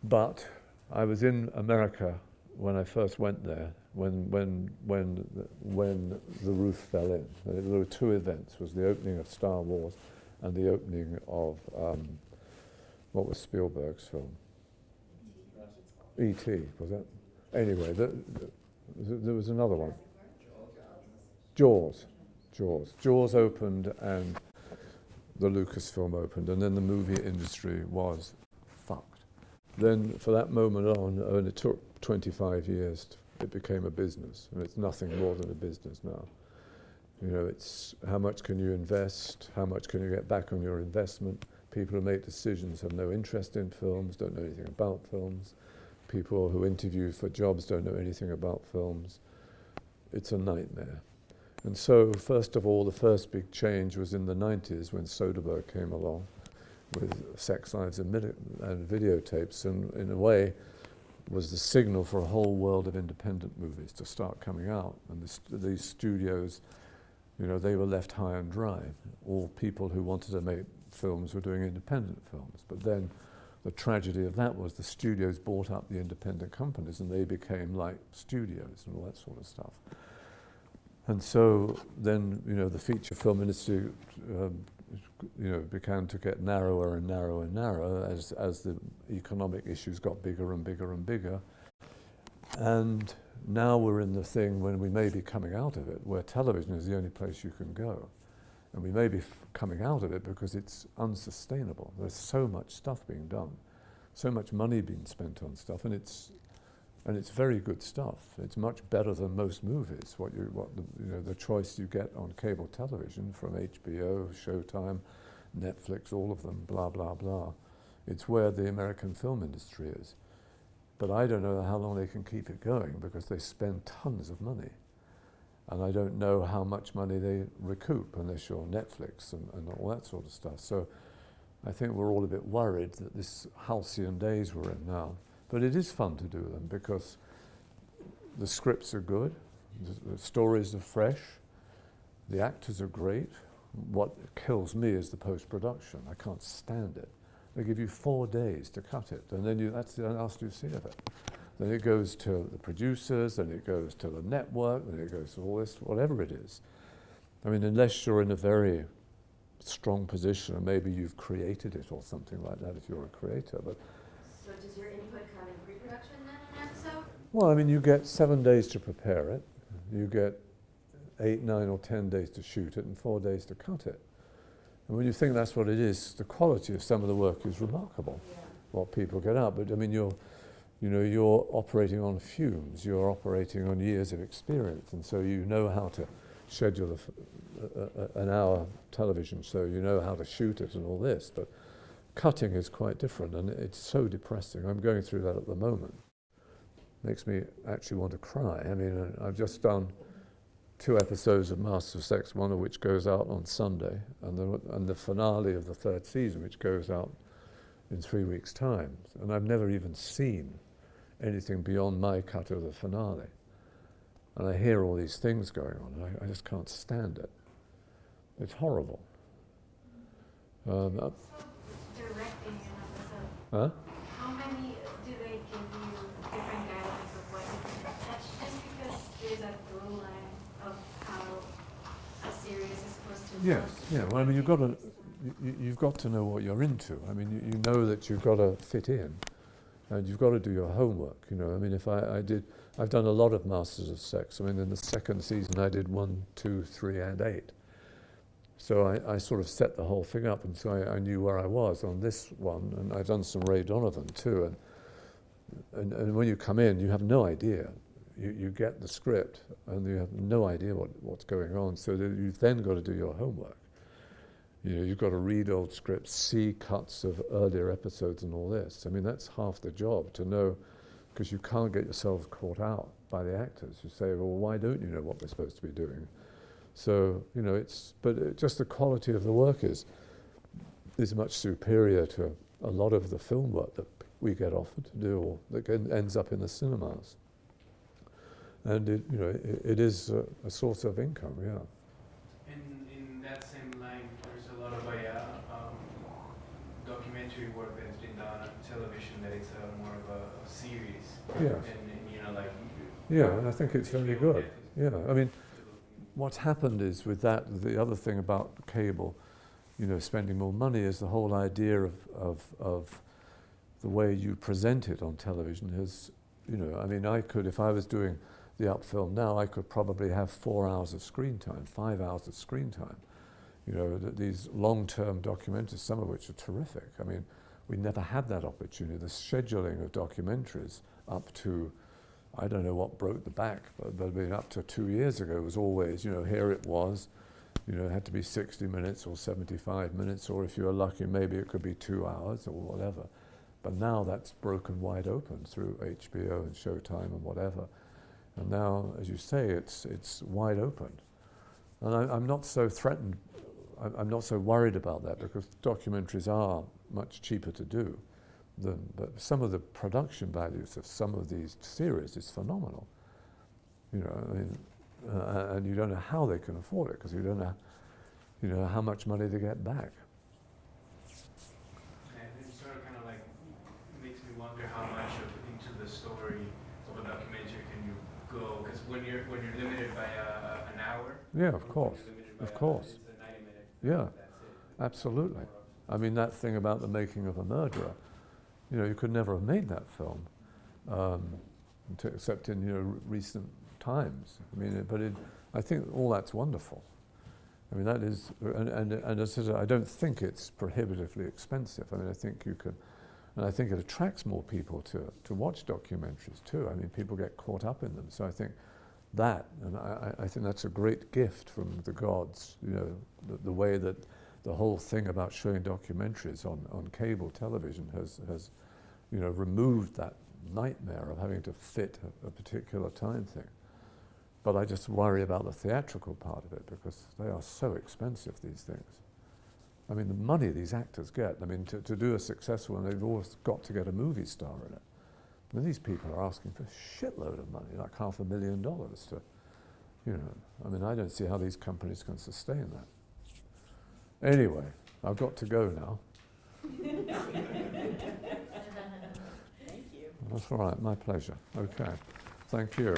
But I was in America when I first went there, when the roof fell in. There were 2 events. Was the opening of Star Wars and the opening of, what was Spielberg's film? E.T., was that? Anyway, there was another one. Jaws. Jaws opened and the Lucasfilm opened, and then the movie industry was fucked. Then for that moment on, and it took 25 years, it became a business, and it's nothing more than a business now. It's how much can you invest, how much can you get back on your investment. People who make decisions have no interest in films, don't know anything about films. People who interview for jobs don't know anything about films. It's a nightmare. And so, first of all, the first big change was in the 90s when Soderbergh came along with Sex, Lives and Videotapes, and in a way was the signal for a whole world of independent movies to start coming out. And these studios, they were left high and dry. All people who wanted to make films were doing independent films. But then the tragedy of that was the studios bought up the independent companies, and they became like studios and all that sort of stuff. And so then, the feature film industry, began to get narrower and narrower and narrower as the economic issues got bigger and bigger and bigger. And now we're in the thing when we may be coming out of it, where television is the only place you can go. And we may be coming out of it because it's unsustainable. There's so much stuff being done, so much money being spent on stuff, and it's very good stuff. It's much better than most movies. The choice you get on cable television from HBO, Showtime, Netflix, all of them, blah, blah, blah. It's where the American film industry is. But I don't know how long they can keep it going because they spend tons of money. And I don't know how much money they recoup unless you're Netflix and all that sort of stuff. So I think we're all a bit worried that this halcyon days we're in now. But it is fun to do them because the scripts are good, the stories are fresh, the actors are great. What kills me is the post-production. I can't stand it. They give you 4 days to cut it, and then that's the last you see of it. Then it goes to the producers, then it goes to the network, then it goes to all this, whatever it is. I mean, unless you're in a very strong position, and maybe you've created it or something like that if you're a creator. But So does your input come in pre-production then, in an episode? well, I mean, you get 7 days to prepare it, you get 8, 9 or 10 days to shoot it, and 4 days to cut it. And when you think that's what it is, the quality of some of the work is remarkable, what people get out. But I mean, you're operating on fumes, you're operating on years of experience, and so you know how to schedule an hour television show, you know how to shoot it and all this, but cutting is quite different, and it's so depressing. I'm going through that at the moment. Makes me actually want to cry. I mean, I've just done 2 episodes of Masters of Sex, one of which goes out on Sunday, and the finale of the 3rd season, which goes out in 3 weeks' time. And I've never even seen anything beyond my cut of the finale. And I hear all these things going on, and I just can't stand it. It's horrible. Also, directing an episode, Huh? how many do they give you different guidelines of what you can catch? Just because there's a through line of how a series is supposed to Yes, look. yeah. Well, I mean, you've got to know what you're into. I mean, you know that you've got to fit in, and you've got to do your homework. You know, I mean, if I've done a lot of Masters of Sex. I mean, in the 2nd season, I did 1, 2, 3, and 8. So I sort of set the whole thing up, and so I knew where I was on this one, and I've done some Ray Donovan too. And when you come in, you have no idea. You get the script, and you have no idea what's going on. So you've then got to do your homework. You know, you've got to read old scripts, see cuts of earlier episodes and all this. I mean, that's half the job, to know, because you can't get yourself caught out by the actors. You say, well, why don't you know what they're supposed to be doing? So, you know, just the quality of the work is much superior to a lot of the film work that we get offered to do, or that ends up in the cinemas. And it is a source of income, yeah. In that same line, there's a lot of documentary work that's been done on television that it's more of a series. Yes. And like. Yeah, and I think it's very good. Yeah. Yeah, I mean, what's happened is with that, the other thing about cable, spending more money, is the whole idea of the way you present it on television has, I mean, I could, if I was doing the Up film now, I could probably have 4 hours of screen time, 5 hours of screen time. These long-term documentaries, some of which are terrific. I mean, we never had that opportunity. The scheduling of documentaries up to, I don't know what broke the back, but I mean, up to 2 years ago was always, here it was, it had to be 60 minutes or 75 minutes, or if you were lucky, maybe it could be 2 hours or whatever. But now that's broken wide open through HBO and Showtime and whatever. And now, as you say, it's wide open. And I'm not so threatened, I'm not so worried about that, because documentaries are much cheaper to do. But some of the production values of some of these series is phenomenal. And you don't know how they can afford it, because you don't know, how much money they get back. And it sort of kind of like makes me wonder how much into the story of a documentary can you go, because when you're limited by an hour. Yeah, of course, of course. It's a 90-minute. Yeah, That's it. absolutely. I mean, that thing about the making of a murderer, you could never have made that film, except in recent times. I mean, I think all that's wonderful. I mean, that is, and as I said, I don't think it's prohibitively expensive. I mean, I think you can, and I think it attracts more people to watch documentaries too. I mean, people get caught up in them. So I think that, and I think that's a great gift from the gods. The way that the whole thing about showing documentaries on cable television has removed that nightmare of having to fit a particular time thing. But I just worry about the theatrical part of it because they are so expensive, these things. I mean, the money these actors get, I mean, to do a successful one, they've always got to get a movie star in it. And these people are asking for a shitload of money, like $500,000 to, I mean, I don't see how these companies can sustain that. Anyway, I've got to go now. Thank you. That's all right, my pleasure. Okay, thank you.